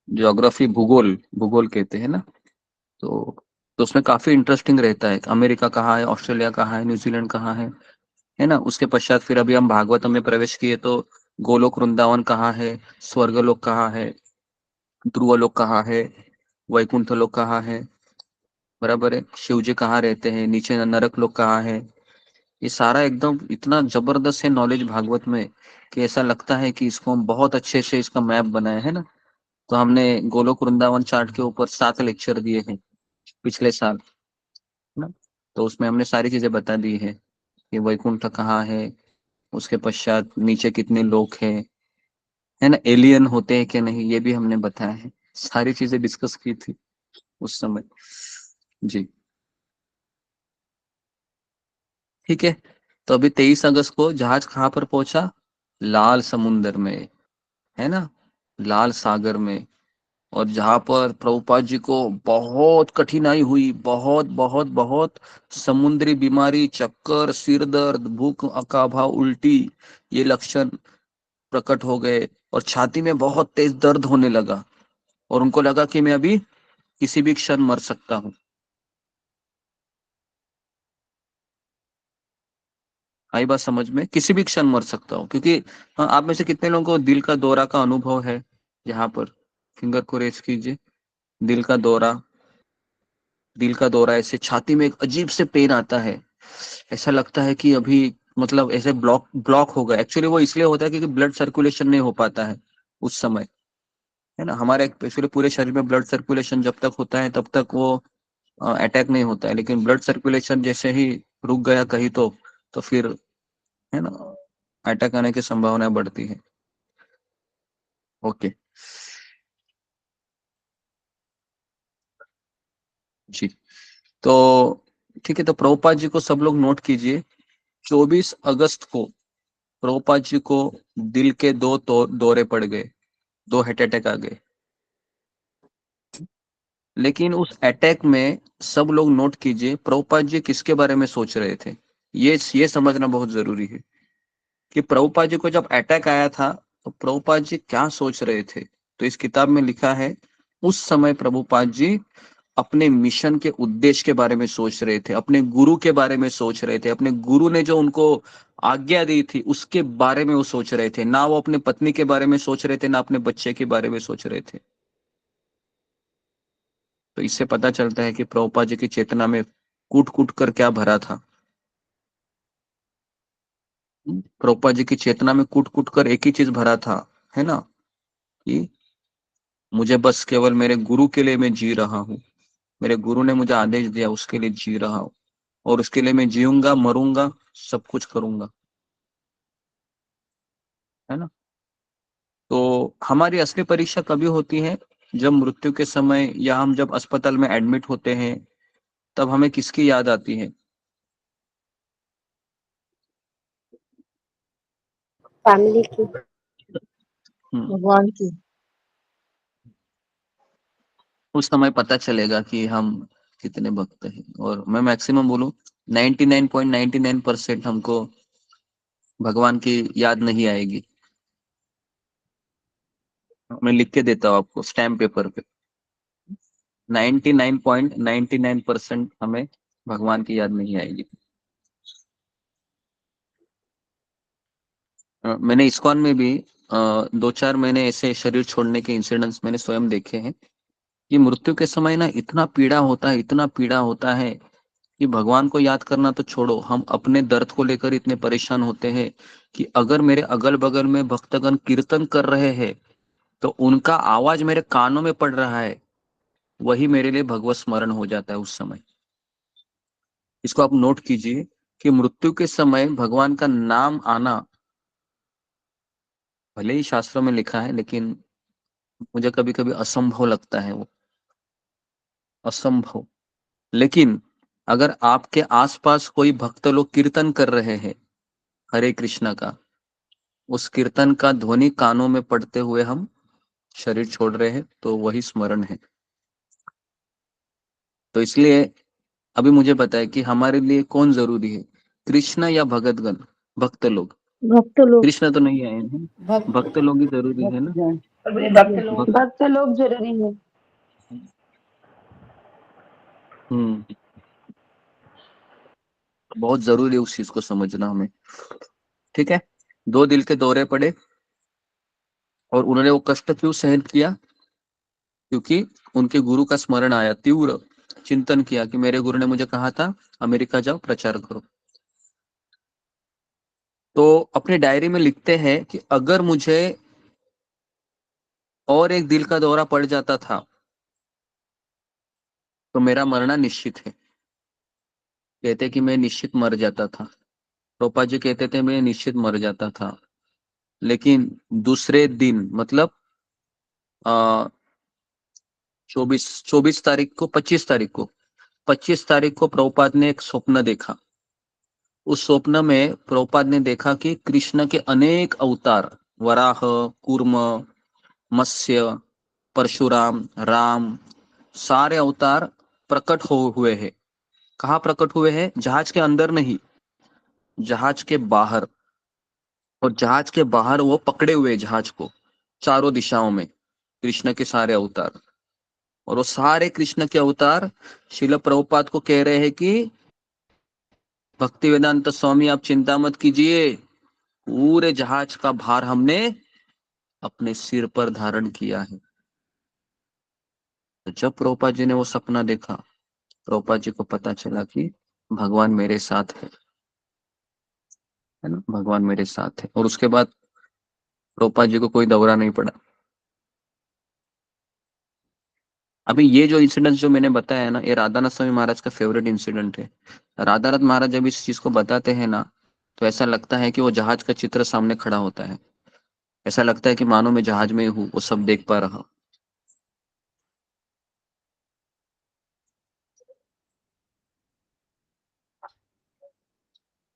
ज्योग्राफी, भूगोल, भूगोल कहते हैं ना। तो तो उसमें काफी इंटरेस्टिंग रहता है अमेरिका कहाँ है, ऑस्ट्रेलिया कहाँ है, न्यूजीलैंड कहाँ है ना। उसके पश्चात फिर अभी हम भागवतम में प्रवेश किए तो गोलोक वृंदावन कहाँ है, स्वर्गलोक कहाँ है, ध्रुवलोक कहाँ है, वैकुंठ लोक कहाँ है, बराबर है, शिव जी कहाँ रहते हैं, नीचे नरक लोक कहाँ है। ये सारा एकदम इतना जबरदस्त है नॉलेज भागवत में कि ऐसा लगता है कि इसको हम बहुत अच्छे से इसका मैप बनाए है ना। तो हमने गोलोक वृंदावन चार्ट के ऊपर 7 लेक्चर दिए हैं पिछले साल, है ना। तो उसमें हमने सारी चीजें बता दी है कि वैकुंठ कहाँ है, उसके पश्चात नीचे कितने लोग हैं, है ना, एलियन होते हैं कि नहीं, ये भी हमने बताया है। सारी चीजें डिस्कस की थी उस समय जी। ठीक है। तो अभी 23 अगस्त को जहाज कहाँ पर पहुंचा, लाल समुंदर में, है ना, लाल सागर में। और जहां पर प्रभुपाद जी को बहुत कठिनाई हुई, बहुत बहुत बहुत, समुद्री बीमारी, चक्कर, सिर दर्द, भूख का अभाव, उल्टी, ये लक्षण प्रकट हो गए। और छाती में बहुत तेज दर्द होने लगा और उनको लगा कि मैं अभी किसी भी क्षण मर सकता हूँ। आई बात समझ में, किसी भी क्षण मर सकता हूँ। क्योंकि हाँ, आप में से कितने लोगों को दिल का दौरा का अनुभव है, यहाँ पर फिंगर को रेज कीजिए। दिल का दौरा, दिल का दौरा, ऐसे छाती में एक अजीब से पेन आता है, ऐसा लगता है कि अभी मतलब ऐसे ब्लॉक ब्लॉक हो गया। एक्चुअली वो इसलिए होता है क्योंकि ब्लड सर्कुलेशन नहीं हो पाता है उस समय, है ना। हमारे एक्चुअली पूरे शरीर में ब्लड सर्कुलेशन जब तक होता है तब तक वो अटैक नहीं होता है, लेकिन ब्लड सर्कुलेशन जैसे ही रुक गया कहीं तो फिर, है ना, अटैक आने की संभावना बढ़ती है। ओके जी, तो ठीक है, तो प्रभुपाद जी को सब लोग नोट कीजिए। 24 अगस्त को प्रभुपाद जी को दिल के दौरे पड़ गए, 2 हार्ट अटैक आ गए। लेकिन उस अटैक में सब लोग नोट कीजिए प्रभुपाद जी किसके बारे में सोच रहे थे। ये समझना बहुत जरूरी है कि प्रभुपाद जी को जब अटैक आया था तो प्रभुपाद जी क्या सोच रहे थे। तो इस किताब में लिखा है उस समय प्रभुपाद जी अपने मिशन के उद्देश्य के बारे में सोच रहे थे, अपने गुरु के बारे में सोच रहे थे, अपने गुरु ने जो उनको आज्ञा दी थी उसके बारे में वो सोच रहे थे। ना वो अपने पत्नी के बारे में सोच रहे थे, ना अपने बच्चे के बारे में सोच रहे थे। तो इससे पता चलता है कि प्रभुपाद जी की चेतना में कूट कूट कर क्या भरा था। प्रभुपाद जी की चेतना में कूट कूट कर एक ही चीज भरा था, है ना, कि मुझे बस केवल मेरे गुरु के लिए मैं जी रहा हूँ, मेरे गुरु ने मुझे आदेश दिया उसके लिए जी रहा हूँ, और उसके लिए मैं जीऊंगा, मरूंगा, सब कुछ करूंगा, है ना। तो हमारी असली परीक्षा कभी होती है, जब मृत्यु के समय या हम जब अस्पताल में एडमिट होते हैं, तब हमें किसकी याद आती है। फैमिली की। भगवान की। उस समय पता चलेगा कि हम कितने भक्त हैं। और मैं मैक्सिमम बोलूं 99.99% हमको भगवान की याद नहीं आएगी। मैं लिख के देता हूँ आपको स्टैम्प पेपर पे, 99.99% हमें भगवान की याद नहीं आएगी। मैंने इस्कॉन में भी 2-4 महीने ऐसे शरीर छोड़ने के इंसिडेंट्स मैंने स्वयं देखे हैं कि मृत्यु के समय ना इतना पीड़ा होता है, इतना पीड़ा होता है कि भगवान को याद करना तो छोड़ो, हम अपने दर्द को लेकर इतने परेशान होते हैं कि अगर मेरे अगल बगल में भक्तगण कीर्तन कर रहे हैं तो उनका आवाज मेरे कानों में पड़ रहा है, वही मेरे लिए भगवत स्मरण हो जाता है उस समय। इसको आप नोट कीजिए कि मृत्यु के समय भगवान का नाम आना भले ही शास्त्रों में लिखा है, लेकिन मुझे कभी कभी असंभव लगता है, वो असंभव। लेकिन अगर आपके आसपास कोई भक्त लोग कीर्तन कर रहे हैं हरे कृष्णा का, उस कीर्तन का ध्वनि कानों में पड़ते हुए हम शरीर छोड़ रहे हैं, तो वही स्मरण है। तो इसलिए अभी मुझे बताए कि हमारे लिए कौन जरूरी है, कृष्ण या भगतगण, भक्त लोग। भक्त लोग। कृष्ण तो नहीं आए हैं, भक्त लोग ही जरूरी है ना। भक्त लोग जरूरी है। हम्म, बहुत जरूरी है उस चीज को समझना हमें। ठीक है, 2 दिल के दौरे पड़े और उन्होंने वो कष्ट क्यों सहन किया, क्योंकि उनके गुरु का स्मरण आया, तीव्र चिंतन किया कि मेरे गुरु ने मुझे कहा था अमेरिका जाओ प्रचार करो। तो अपनी डायरी में लिखते हैं कि अगर मुझे और एक दिल का दौरा पड़ जाता था तो मेरा मरना निश्चित है। कहते कि मैं निश्चित मर जाता था, टोपा जी कहते थे मैं निश्चित मर जाता था। लेकिन दूसरे दिन मतलब 25 तारीख को प्रभुपाद ने एक स्वप्न देखा। उस स्वप्न में प्रभुपाद ने देखा कि कृष्ण के अनेक अवतार, वराह, कूर्म, मत्स्य, परशुराम, राम, सारे अवतार प्रकट हो हुए हैं। कहाँ प्रकट हुए हैं? जहाज के अंदर नहीं, जहाज के बाहर। और जहाज के बाहर वो पकड़े हुए जहाज को चारों दिशाओं में, कृष्ण के सारे अवतार। और वो सारे कृष्ण के अवतार शिल प्रभुपाद को कह रहे हैं कि भक्ति वेदांत स्वामी आप चिंता मत कीजिए, पूरे जहाज का भार हमने अपने सिर पर धारण किया है। तो जब प्रभुपाद जी ने वो सपना देखा, प्रभुपाद जी को पता चला कि भगवान मेरे साथ है ना, भगवान मेरे साथ है। और उसके बाद प्रभुपाद जी को कोई दौरा नहीं पड़ा। अभी ये जो इंसिडेंट जो मैंने बताया है ना, ये राधानाथ स्वामी महाराज का फेवरेट इंसिडेंट है। राधानाथ महाराज जब इस चीज को बताते हैं ना, तो ऐसा लगता है कि वो जहाज का चित्र सामने खड़ा होता है। ऐसा लगता है कि मानो मैं जहाज में हूँ, वो सब देख पा रहा हूं।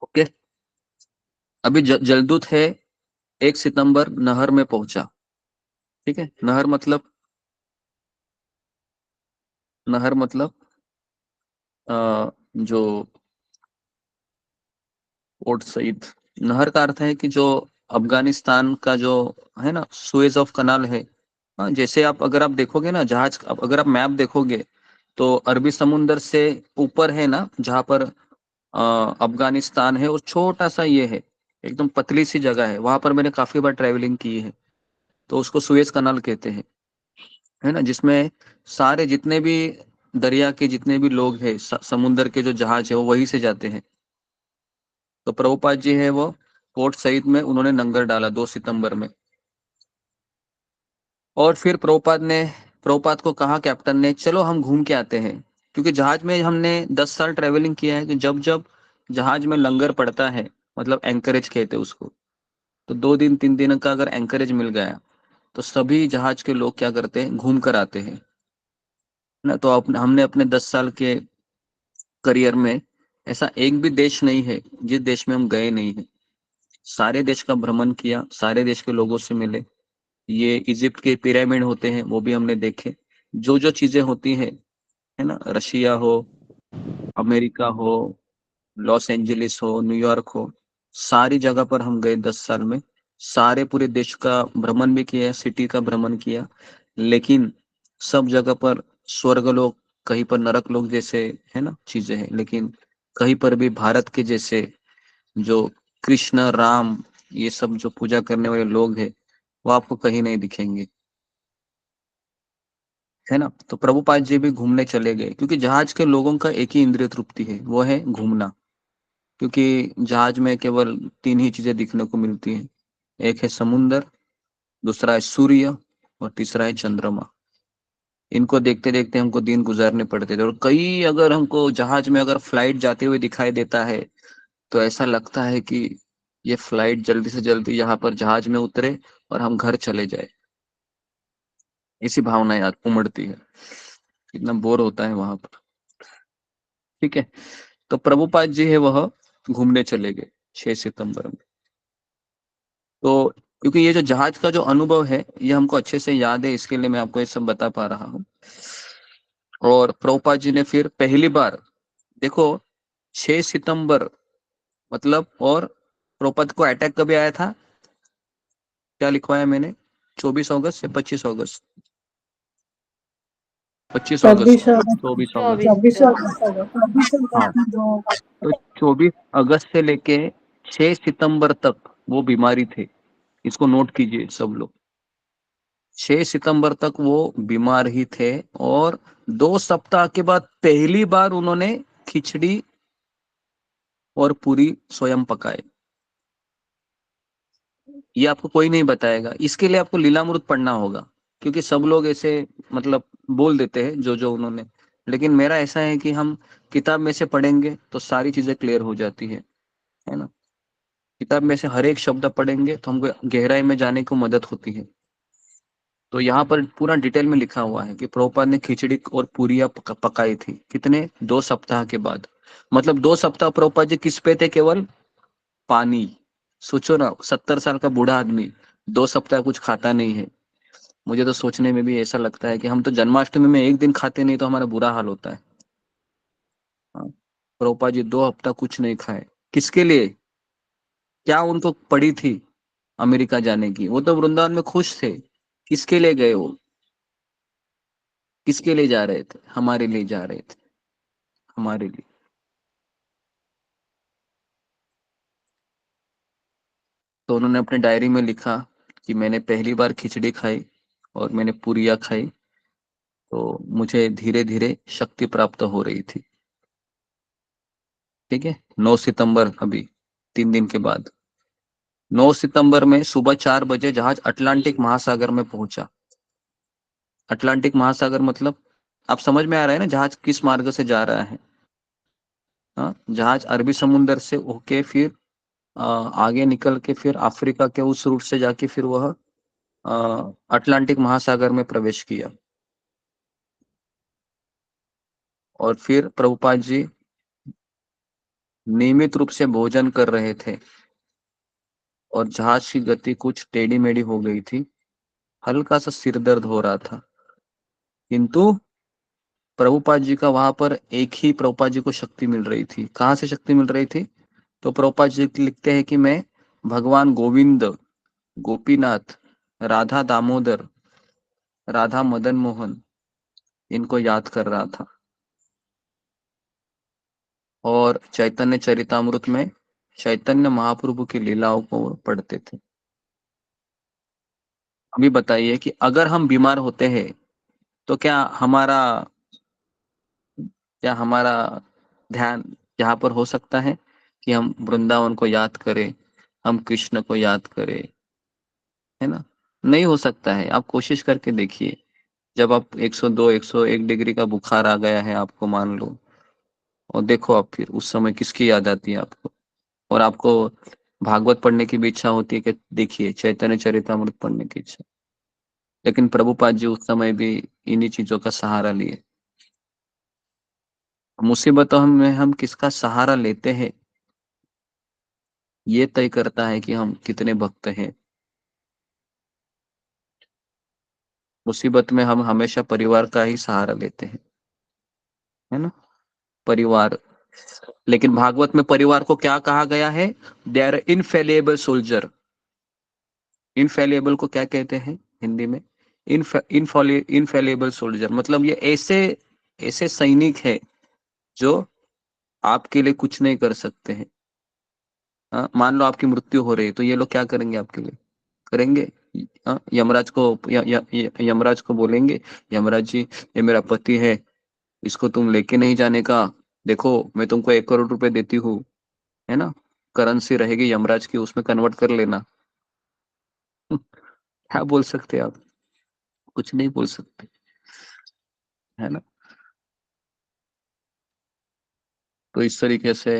ओके। अभी जलदूत है 1 सितंबर नहर में पहुंचा। ठीक है, नहर मतलब जो पोर्ट सईद। नहर का अर्थ है कि जो अफगानिस्तान का जो है ना, सुएज ऑफ कनाल है। हाँ, जैसे अगर आप देखोगे ना जहाज, अगर आप मैप देखोगे तो अरबी समुंदर से ऊपर है ना, जहाँ पर अफगानिस्तान है, और छोटा सा ये है, एकदम पतली सी जगह है। वहां पर मैंने काफी बार ट्रैवलिंग की है। तो उसको सुएज कनाल कहते हैं, है ना, जिसमें सारे जितने भी दरिया के जितने भी लोग हैं, समुंदर के जो जहाज है वो वहीं से जाते हैं। तो प्रभुपाद जी है वो पोर्ट सईद में उन्होंने लंगर डाला 2 सितंबर में। और फिर प्रभुपाद को कहा कैप्टन ने, चलो हम घूम के आते हैं। क्योंकि जहाज में हमने 10 साल ट्रेवलिंग किया है कि जब जब जहाज में लंगर पड़ता है, मतलब एंकरेज कहते हैं उसको, तो 2 दिन 3 दिन का अगर एंकरेज मिल गया तो सभी जहाज के लोग क्या करते हैं, घूम कर आते हैं ना। तो हमने अपने 10 साल के करियर में ऐसा एक भी देश नहीं है जिस देश में हम गए नहीं है। सारे देश का भ्रमण किया, सारे देश के लोगों से मिले। ये इजिप्ट के पिरामिड होते हैं वो भी हमने देखे। जो जो चीजें होती है ना, रशिया हो, अमेरिका हो, लॉस एंजलिस हो, न्यूयॉर्क हो, सारी जगह पर हम गए 10 साल में। सारे पूरे देश का भ्रमण भी किया, सिटी का भ्रमण किया। लेकिन सब जगह पर स्वर्ग लोग, कहीं पर नरक लोग जैसे है ना चीजें हैं, लेकिन कहीं पर भी भारत के जैसे जो कृष्ण राम ये सब जो पूजा करने वाले लोग हैं वो आपको कहीं नहीं दिखेंगे, है ना। तो प्रभुपाद जी भी घूमने चले गए, क्योंकि जहाज के लोगों का एक ही इंद्रिय तृप्ति है, वो है घूमना। क्योंकि जहाज में केवल 3 ही चीजें दिखने को मिलती हैं। एक है समुंदर, दूसरा है सूर्य, और तीसरा है चंद्रमा। इनको देखते देखते हमको दिन गुजारने पड़ते थे। और कई अगर हमको जहाज में अगर फ्लाइट जाते हुए दिखाई देता है तो ऐसा लगता है कि ये फ्लाइट जल्दी से जल्दी यहाँ पर जहाज में उतरे और हम घर चले जाए। ऐसी भावना याद उमड़ती है, इतना बोर होता है वहां पर। ठीक है, तो प्रभुपाद जी है वह घूमने चले गए 6 सितंबर में। तो क्योंकि ये जो जहाज का जो अनुभव है ये हमको अच्छे से याद है, इसके लिए मैं आपको ये सब बता पा रहा हूँ। और प्रभुपाद जी ने फिर पहली बार देखो 6 सितंबर मतलब, और प्रभुपाद को अटैक कभी आया था, क्या लिखवाया मैंने, 24 अगस्त या 25 अगस्त, 25 अगस्त, 24 अगस्त। 24 हाँ, तो 24 अगस्त से लेके 6 सितंबर तक वो बीमारी थे। इसको नोट कीजिए सब लोग, 6 सितंबर तक वो बीमार ही थे। और 2 सप्ताह के बाद पहली बार उन्होंने खिचड़ी और पूरी स्वयं पकाए। ये आपको कोई नहीं बताएगा, इसके लिए आपको लीलामृत पढ़ना होगा। क्योंकि सब लोग ऐसे मतलब बोल देते हैं जो जो उन्होंने, लेकिन मेरा ऐसा है कि हम किताब में से पढ़ेंगे तो सारी चीजें क्लियर हो जाती है ना। किताब में से हर एक शब्द पढ़ेंगे तो हमको गहराई में जाने को मदद होती है। तो यहाँ पर पूरा डिटेल में लिखा हुआ है कि प्रभुपाद ने खिचड़ी और पूरियां पकाई थी। कितने, 2 सप्ताह के बाद। मतलब 2 सप्ताह प्रभुपाद जी किस पे थे, केवल पानी। सोचो ना, 70 साल का बूढ़ा आदमी 2 सप्ताह कुछ खाता नहीं है। मुझे तो सोचने में भी ऐसा लगता है कि हम तो जन्माष्टमी में एक दिन खाते नहीं तो हमारा बुरा हाल होता है। हाँ, प्रभुपाद जी 2 हफ्ता कुछ नहीं खाए। किसके लिए, क्या उनको पड़ी थी अमेरिका जाने की, वो तो वृंदावन में खुश थे। किसके लिए गए वो, किसके लिए जा रहे थे, हमारे लिए जा रहे थे, हमारे लिए। तो उन्होंने अपने डायरी में लिखा कि मैंने पहली बार खिचड़ी खाई और मैंने पूरियां खाई, तो मुझे धीरे धीरे शक्ति प्राप्त हो रही थी। ठीक है, 9 सितंबर, अभी 3 दिन के बाद 9 सितंबर में सुबह 4 बजे जहाज अटलांटिक महासागर में पहुंचा। अटलांटिक महासागर मतलब आप समझ में आ रहा है ना जहाज किस मार्ग से जा रहा है? हाँ, जहाज अरबी समुद्र से होके फिर आगे निकल के फिर अफ्रीका के उस रूट से जाके फिर वह अटलांटिक महासागर में प्रवेश किया। और फिर प्रभुपाद जी नियमित रूप से भोजन कर रहे थे और जहाज की गति कुछ टेढ़ी मेढ़ी हो गई थी, हल्का सा सिर दर्द हो रहा था, किंतु प्रभुपाद जी का वहां पर एक ही प्रभुपाद जी को शक्ति मिल रही थी। कहाँ से शक्ति मिल रही थी? तो प्रभुपाद जी लिखते हैं कि मैं भगवान गोविंद, गोपीनाथ, राधा दामोदर, राधा मदन मोहन इनको याद कर रहा था और चैतन्य चरितामृत में चैतन्य महाप्रभु की लीलाओं को पढ़ते थे। अभी बताइए कि अगर हम बीमार होते हैं तो क्या हमारा ध्यान यहाँ पर हो सकता है कि हम वृंदावन को याद करें, हम कृष्ण को याद करें, है ना? नहीं हो सकता है। आप कोशिश करके देखिए, जब आप 102 101 डिग्री का बुखार आ गया है आपको, मान लो, और देखो आप फिर उस समय किसकी याद आती है आपको? और आपको भागवत पढ़ने की भी इच्छा होती है कि देखिए चैतन्य चरितामृत पढ़ने की इच्छा, लेकिन प्रभुपाद जी उस समय भी इन्हीं चीजों का सहारा लिए। मुसीबतों में हम किसका सहारा लेते हैं ये तय करता है कि हम कितने भक्त हैं। मुसीबत में हम हमेशा परिवार का ही सहारा लेते हैं, है ना? परिवार। लेकिन भागवत में परिवार को क्या कहा गया है? They are infallible soldier. Infallible को क्या कहते हैं हिंदी में? इनफेलेबल सोल्जर, मतलब ये ऐसे ऐसे सैनिक है जो आपके लिए कुछ नहीं कर सकते हैं। मान लो आपकी मृत्यु हो रही है तो ये लोग क्या करेंगे आपके लिए? करेंगे? यमराज को यमराज को बोलेंगे, यमराज जी ये मेरा पति है, इसको तुम लेके नहीं जाने का, देखो मैं तुमको 1 करोड़ रुपए देती हूँ, है ना? करेंसी रहेगी यमराज की, उसमें कन्वर्ट कर लेना। क्या बोल सकते हैं आप? कुछ नहीं बोल सकते, है ना? तो इस तरीके से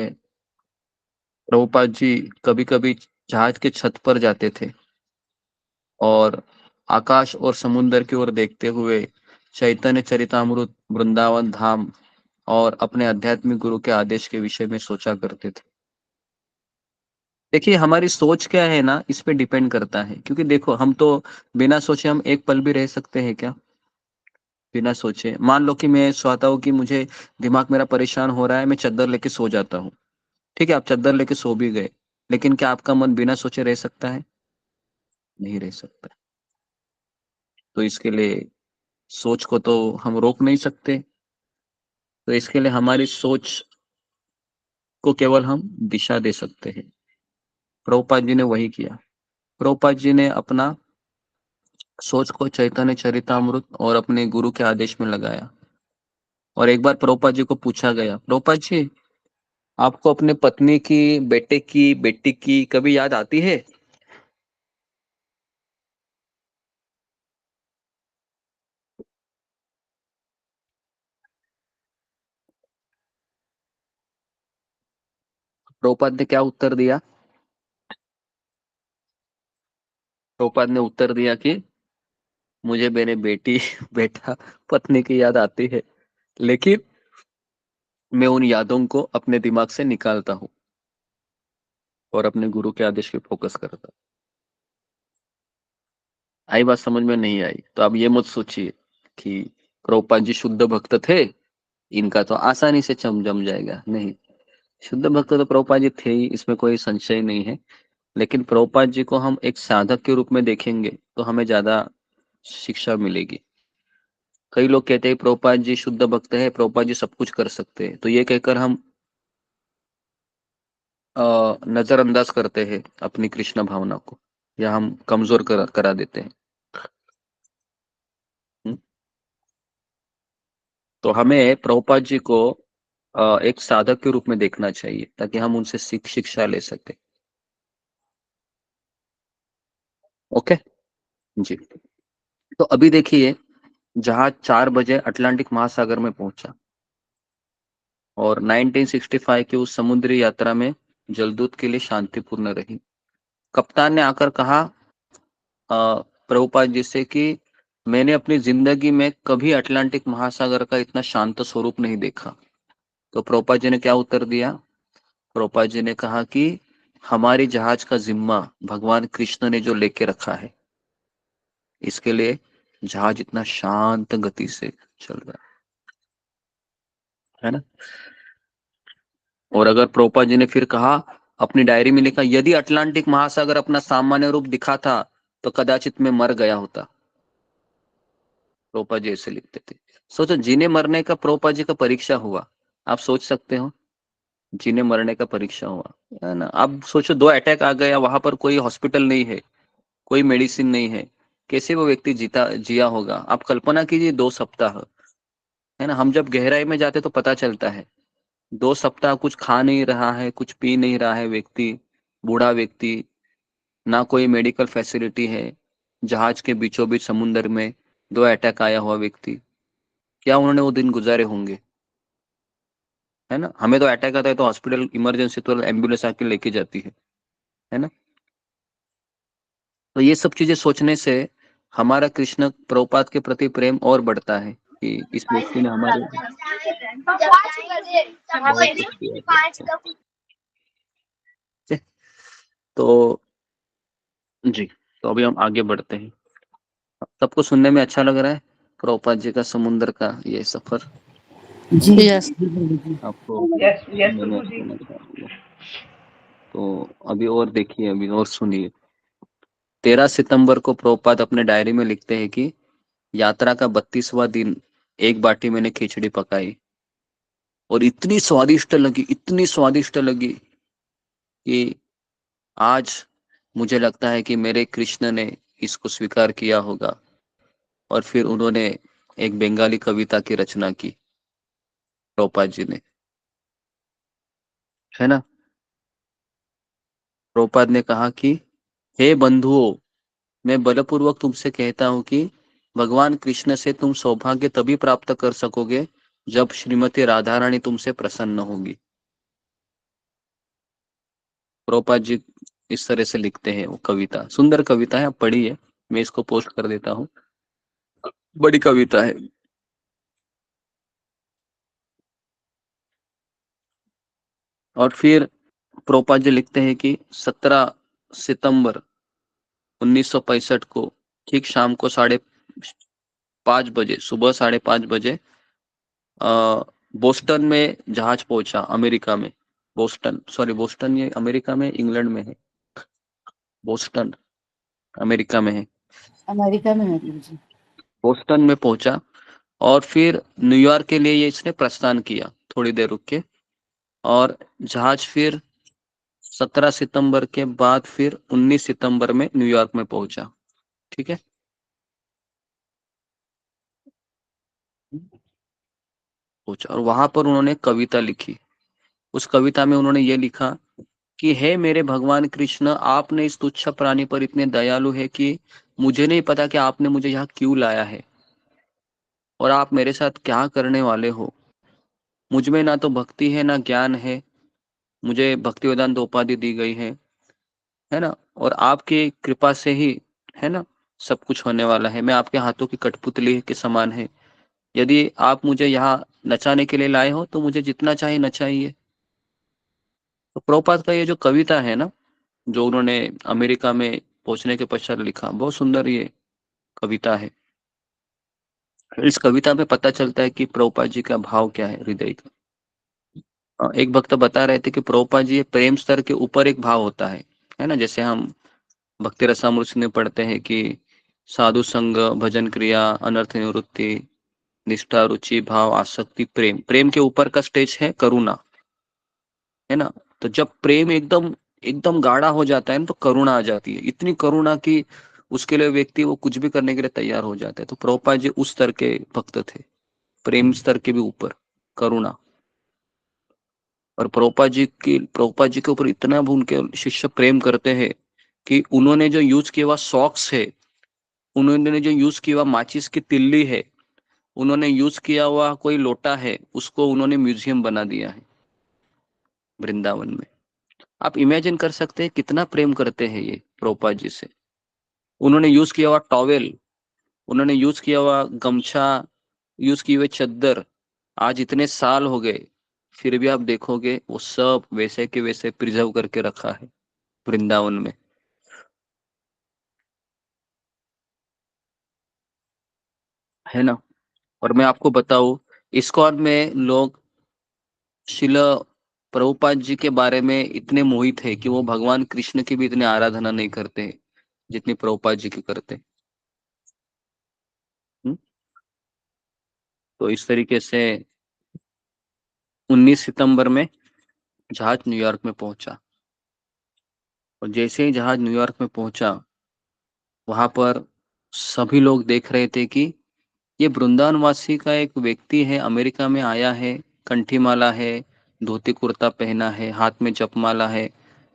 प्रभुपाद जी कभी कभी जहाज के छत पर जाते थे और आकाश और समुन्दर की ओर देखते हुए चैतन्य चरितामृत, वृंदावन धाम और अपने आध्यात्मिक गुरु के आदेश के विषय में सोचा करते थे। देखिए हमारी सोच क्या है ना, इस पे डिपेंड करता है, क्योंकि देखो हम तो बिना सोचे हम एक पल भी रह सकते हैं क्या? बिना सोचे मान लो कि मैं सोचता हूँ कि मुझे दिमाग मेरा परेशान हो रहा है, मैं चद्दर लेके सो जाता हूँ। ठीक है, आप चद्दर लेके सो भी गए, लेकिन क्या आपका मन बिना सोचे रह सकता है? नहीं रह सकता। तो इसके लिए सोच को तो हम रोक नहीं सकते, तो इसके लिए हमारी सोच को केवल हम दिशा दे सकते हैं। प्रभुपाद जी ने वही किया। प्रभुपाद जी ने अपना सोच को चैतन्य चरितामृत और अपने गुरु के आदेश में लगाया। और एक बार प्रभुपाद जी को पूछा गया, प्रभुपाद जी आपको अपने पत्नी की, बेटी की कभी याद आती है? प्रभुपाद ने क्या उत्तर दिया? प्रभुपाद ने उत्तर दिया कि मुझे मेरे बेटी बेटा पत्नी की याद आती है, लेकिन मैं उन यादों को अपने दिमाग से निकालता हूँ और अपने गुरु के आदेश पे फोकस करता हूँ। आई बात समझ में? नहीं आई तो आप ये मत सोचिए कि प्रभुपाद जी शुद्ध भक्त थे, इनका तो आसानी से जम जाएगा। नहीं, शुद्ध भक्त तो प्रभुपाद जी थे ही, इसमें कोई संशय नहीं है। लेकिन प्रभुपाद जी को हम एक साधक के रूप में देखेंगे तो हमें ज्यादा शिक्षा मिलेगी। कई लोग कहते हैं प्रभुपाद जी शुद्ध भक्त है, प्रभुपाद जी सब कुछ कर सकते हैं, तो ये कहकर हम नजरअंदाज करते हैं अपनी कृष्ण भावना को, या हम कमजोर करा देते हैं। हम्म? तो हमें प्रभुपाद जी को एक साधक के रूप में देखना चाहिए ताकि हम उनसे शिक्षा ले सके। ओके जी। तो अभी देखिए जहाज 4 बजे अटलांटिक महासागर में पहुंचा और 1965 की उस समुद्री यात्रा में जलदूत के लिए शांतिपूर्ण रही। कप्तान ने आकर कहा प्रभुपाद जी से कि मैंने अपनी जिंदगी में कभी अटलांटिक महासागर का इतना शांत स्वरूप नहीं देखा। तो प्रभुपाद जी ने क्या उत्तर दिया? प्रभुपाद जी ने कहा कि हमारी जहाज का जिम्मा भगवान कृष्ण ने जो लेके रखा है, इसके लिए जहाज इतना शांत गति से चल रहा है ना। और अगर प्रभुपाद जी ने फिर कहा, अपनी डायरी में लिखा, यदि अटलांटिक महासागर अपना सामान्य रूप दिखाता तो कदाचित मैं मर गया होता। प्रभुपाद जी ऐसे लिखते थे। सोचो, जीने मरने का प्रभुपाद जी का परीक्षा हुआ। आप सोच सकते हो, जीने मरने का परीक्षा हुआ, है ना। अब सोचो, 2 अटैक आ गया, वहां पर कोई हॉस्पिटल नहीं है, कोई मेडिसिन नहीं है, कैसे वो व्यक्ति जिया होगा। आप कल्पना कीजिए 2 सप्ताह, है ना। हम जब गहराई में जाते तो पता चलता है 2 सप्ताह कुछ खा नहीं रहा है, कुछ पी नहीं रहा है व्यक्ति, बूढ़ा व्यक्ति, ना कोई मेडिकल फैसिलिटी है, जहाज के बीचों बीच समुद्र में 2 अटैक आया हुआ व्यक्ति, क्या उन्होंने वो दिन गुजारे होंगे, है ना। हमें तो अटैक आता है तो हॉस्पिटल इमरजेंसी तो एम्बुलेंस आके लेके जाती है ना। तो ये सब चीजें सोचने से हमारा कृष्ण प्रभुपाद के प्रति प्रेम और बढ़ता है कि इस व्यक्ति ने हमारे बहुत कुछ किया। तो जी, तो अभी हम आगे बढ़ते हैं। सबको सुनने में अच्छा लग रहा है प्रभुपाद जी का समुद्र का ये सफर? जी यस आपको तो अभी और देखिए, अभी और सुनिए। 13 सितंबर को प्रभुपाद अपने डायरी में लिखते हैं कि यात्रा का 32वां दिन 1 बाटी मैंने खिचड़ी पकाई और इतनी स्वादिष्ट लगी कि आज मुझे लगता है कि मेरे कृष्ण ने इसको स्वीकार किया होगा। और फिर उन्होंने एक बंगाली कविता की रचना की प्रभुपाद जी ने, है ना। प्रभुपाद ने कहा कि हे बंधुओं, मैं बलपूर्वक तुमसे कहता हूं कि भगवान कृष्ण से तुम सौभाग्य तभी प्राप्त कर सकोगे जब श्रीमती राधा रानी तुमसे प्रसन्न होगी। प्रभुपाद जी इस तरह से लिखते हैं, वो कविता सुंदर कविता है, आप पढ़िए, मैं इसको पोस्ट कर देता हूँ, बड़ी कविता है। और फिर प्रभुपाद जी लिखते हैं कि 17 सितंबर 1965 को ठीक शाम को 5:30 बजे, सुबह 5:30 बजे बोस्टन में जहाज पहुंचा, अमेरिका में। बोस्टन ये अमेरिका में, इंग्लैंड में है। बोस्टन अमेरिका में है, अमेरिका में है गुरुजी। बोस्टन में पहुंचा और फिर न्यूयॉर्क के लिए ये इसने प्रस्थान किया, थोड़ी देर रुक के। और जहाज फिर 17 सितंबर के बाद फिर 19 सितंबर में न्यूयॉर्क में पहुंचा, ठीक है। पहुंचा और वहां पर उन्होंने कविता लिखी। उस कविता में उन्होंने ये लिखा कि हे मेरे भगवान कृष्ण, आपने इस तुच्छ प्राणी पर इतने दयालु है कि मुझे नहीं पता कि आपने मुझे यहाँ क्यों लाया है और आप मेरे साथ क्या करने वाले हो। मुझ में ना तो भक्ति है ना ज्ञान है, मुझे भक्ति वेदांत उपाधि दी गई है ना। और आपकी कृपा से ही, है ना, सब कुछ होने वाला है। मैं आपके हाथों की कठपुतली के समान है। यदि आप मुझे यहाँ नचाने के लिए लाए हो तो मुझे जितना चाहिए नचाइए। तो प्रभुपाद का ये जो कविता है ना, जो उन्होंने अमेरिका में पहुंचने के पश्चात लिखा, बहुत सुंदर ये कविता है। इस कविता में पता चलता है कि प्रभुपाद जी का भाव क्या है हृदय का। एक भक्त बता रहे थे कि प्रभुपाद जी प्रेम स्तर के ऊपर एक भाव होता है ना। जैसे हम भक्ति रसामृत में पढ़ते हैं कि साधु संग, भजन क्रिया, अनर्थ निवृत्ति, निष्ठा, रुचि, भाव, आसक्ति, प्रेम। प्रेम के ऊपर का स्टेज है करुणा, है ना। तो जब प्रेम एकदम एकदम गाढ़ा हो जाता है ना, तो करुणा आ जाती है। इतनी करुणा की उसके लिए व्यक्ति वो कुछ भी करने के लिए तैयार हो जाता है। तो प्रभुपाद जी उस स्तर के भक्त थे, प्रेम स्तर के भी ऊपर करुणा। और प्रभुपाद जी के ऊपर इतना भी उनके शिष्य प्रेम करते हैं कि उन्होंने जो यूज किया हुआ सॉक्स है, उन्होंने जो यूज किया हुआ माचिस की तिल्ली है, उन्होंने यूज किया हुआ कोई लोटा है उसको उन्होंने म्यूजियम बना दिया है वृंदावन में। आप इमेजिन कर सकते हैं कितना प्रेम करते हैं ये प्रभुपाद जी से। उन्होंने यूज किया हुआ टॉवेल, उन्होंने यूज किया हुआ गमछा, यूज किए हुए चद्दर, आज इतने साल हो गए फिर भी आप देखोगे वो सब वैसे के वैसे प्रिजर्व करके रखा है वृंदावन में। है ना। और मैं आपको बताऊं, इस्कॉन में लोग शिल प्रभुपाद जी के बारे में इतने मोहित है कि वो भगवान कृष्ण की भी इतनी आराधना नहीं करते जितनी प्रभुपाद जी की करते। तो इस तरीके से 19 सितंबर में जहाज न्यूयॉर्क में पहुंचा, और जैसे ही जहाज न्यूयॉर्क में पहुंचा वहां पर सभी लोग देख रहे थे कि ये वृंदावनवासी का एक व्यक्ति है, अमेरिका में आया है, कंठी माला है, धोती कुर्ता पहना है, हाथ में जपमाला है,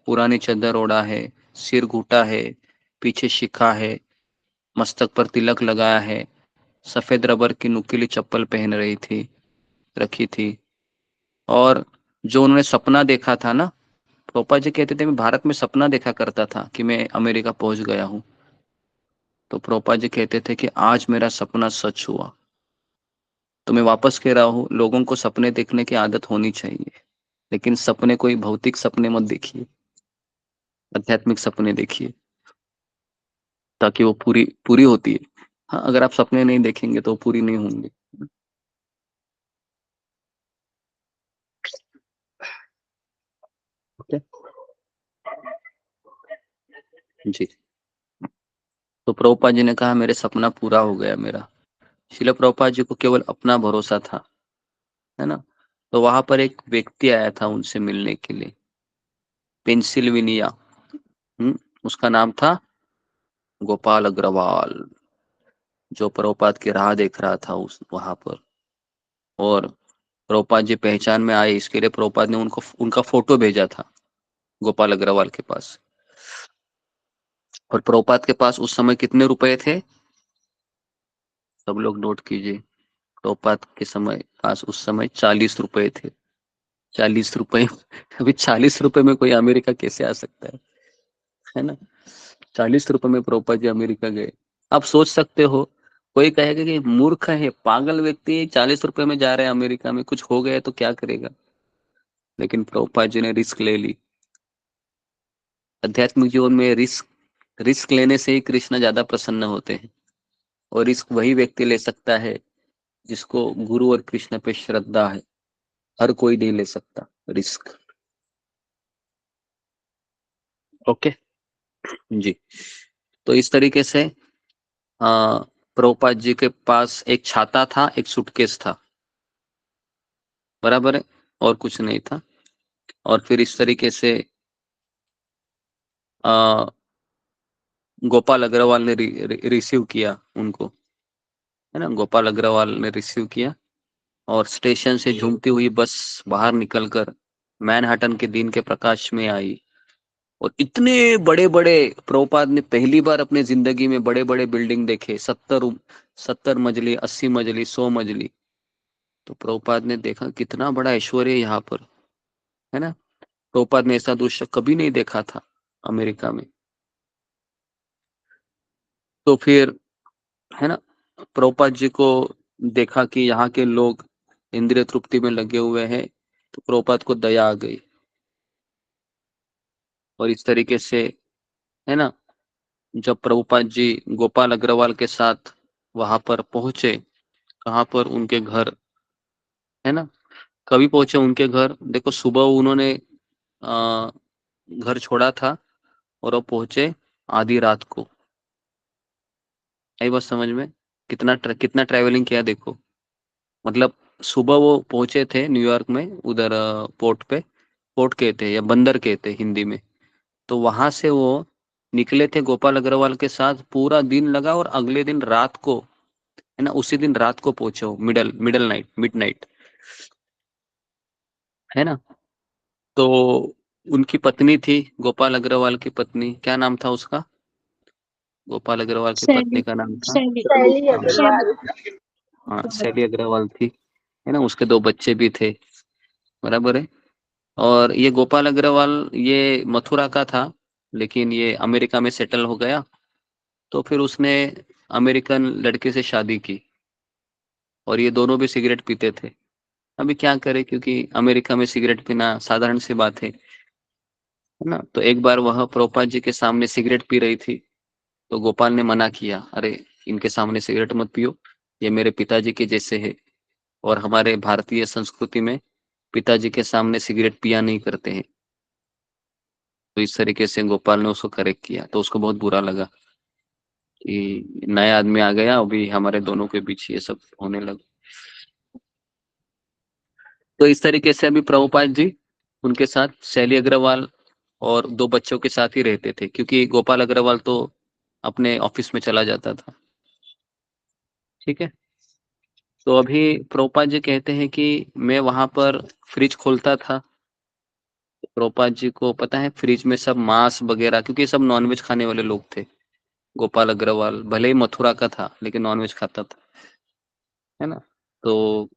पुरानी चादर ओढ़ा है, सिर घुटा है, पीछे शिखा है, मस्तक पर तिलक लगाया है, सफेद रबर की नुकीली चप्पल पहन रखी थी। और जो उन्होंने सपना देखा था ना, पापा जी कहते थे मैं भारत में सपना देखा करता था कि मैं अमेरिका पहुंच गया हूं। तो प्रोपा जी कहते थे कि आज मेरा सपना सच हुआ। तो मैं वापस कह रहा हूँ, लोगों को सपने देखने की आदत होनी चाहिए, लेकिन सपने कोई भौतिक सपने मत देखिए, आध्यात्मिक सपने देखिए ताकि वो पूरी पूरी होती है। हाँ, अगर आप सपने नहीं देखेंगे तो पूरी नहीं होंगे। ओके जी। तो प्रभुपाद जी ने कहा मेरे सपना पूरा हो गया मेरा। शिला प्रभुपाद जी को केवल अपना भरोसा था, है ना। तो वहां पर एक व्यक्ति आया था उनसे मिलने के लिए, पेंसिल्वेनिया। उसका नाम था गोपाल अग्रवाल, जो प्रभुपाद की राह देख रहा था उस वहां पर। और प्रभुपाद जी पहचान में आए, इसके लिए प्रभुपाद ने उनका फोटो भेजा था गोपाल अग्रवाल के पास। और प्रभुपाद के पास उस समय कितने रुपए थे, सब लोग नोट कीजिए। प्रभुपाद के समय पास उस समय 40 रुपए थे। 40 रुपए अभी 40 रुपए में कोई अमेरिका कैसे आ सकता है ना। 40 रुपए में प्रभुपाद जी अमेरिका गए। आप सोच सकते हो, कोई कहेगा कि मूर्ख है, पागल व्यक्ति, 40 रुपए में जा रहे हैं अमेरिका में, कुछ हो गया तो क्या करेगा। लेकिन प्रभुपाद जी ने रिस्क ले ली। आध्यात्मिक जीवन में रिस्क लेने से ही कृष्ण ज्यादा प्रसन्न होते हैं। और रिस्क वही व्यक्ति ले सकता है जिसको गुरु और कृष्ण पे श्रद्धा है। हर कोई नहीं ले सकता रिस्क। ओके जी। तो इस तरीके से प्रभुपाद जी के पास एक छाता था, एक सूटकेस था, बराबर है, और कुछ नहीं था। और फिर इस तरीके से गोपाल अग्रवाल ने रिसीव किया उनको, है ना। गोपाल अग्रवाल ने रिसीव किया और स्टेशन से झूमती हुई बस बाहर निकलकर मैनहट्टन के दिन के प्रकाश में आई। और इतने बड़े बड़े, प्रभुपाद ने पहली बार अपने जिंदगी में बड़े बड़े बिल्डिंग देखे, 70 मंजिली, 80 मंजिली, 100 मंजिली। तो प्रभुपाद ने देखा कितना बड़ा ऐश्वर्य यहाँ पर, है ना। प्रभुपाद ने ऐसा दृश्य कभी नहीं देखा था अमेरिका में। तो फिर, है ना, प्रभुपाद जी को देखा कि यहाँ के लोग इंद्रिय तृप्ति में लगे हुए हैं, तो प्रभुपाद को दया आ गई। और इस तरीके से, है ना, जब प्रभुपाद जी गोपाल अग्रवाल के साथ वहां पर पहुंचे, कहाँ पर, उनके घर, है ना, कभी पहुंचे उनके घर, देखो सुबह उन्होंने घर छोड़ा था और वो पहुंचे आधी रात को। आई बात समझ में, कितना ट्रैवलिंग किया देखो। मतलब सुबह वो पहुंचे थे न्यूयॉर्क में, उधर पोर्ट पे, पोर्ट कहते हैं या बंदर कहते हैं हिंदी में। तो वहां से वो निकले थे गोपाल अग्रवाल के साथ, पूरा दिन लगा और अगले दिन रात को, है ना, उसी दिन रात को पहुंचे हो, मिडनाइट, है ना। तो उनकी पत्नी थी, गोपाल अग्रवाल की पत्नी, क्या नाम था उसका, गोपाल अग्रवाल की पत्नी का नाम था शैली अग्रवाल। हाँ शैली अग्रवाल थी, है ना, उसके 2 बच्चे भी थे, बराबर है। और ये गोपाल अग्रवाल ये मथुरा का था, लेकिन ये अमेरिका में सेटल हो गया, तो फिर उसने अमेरिकन लड़के से शादी की, और ये दोनों भी सिगरेट पीते थे। अभी क्या करे, क्योंकि अमेरिका में सिगरेट पीना साधारण सी बात है ना। तो एक बार वह प्रभुपाद जी के सामने सिगरेट पी रही थी, तो गोपाल ने मना किया, अरे इनके सामने सिगरेट मत पियो, ये मेरे पिताजी के जैसे है, और हमारे भारतीय संस्कृति में पिताजी के सामने सिगरेट पिया नहीं करते हैं। तो इस तरीके से गोपाल ने उसको करेक्ट किया, तो उसको बहुत बुरा लगा कि नया आदमी आ गया, अभी हमारे दोनों के बीच ये सब होने लगा। तो इस तरीके से अभी प्रभुपाद जी उनके साथ शैली अग्रवाल और 2 बच्चों के साथ ही रहते थे, क्योंकि गोपाल अग्रवाल तो अपने ऑफिस में चला जाता था। ठीक है, तो अभी प्रभुपाद जी कहते हैं कि मैं वहां पर फ्रिज खोलता था। प्रभुपाद जी को पता है फ्रिज में सब मांस वगैरह, क्योंकि सब नॉनवेज खाने वाले लोग थे। गोपाल अग्रवाल भले ही मथुरा का था, लेकिन नॉनवेज खाता था, है ना। तो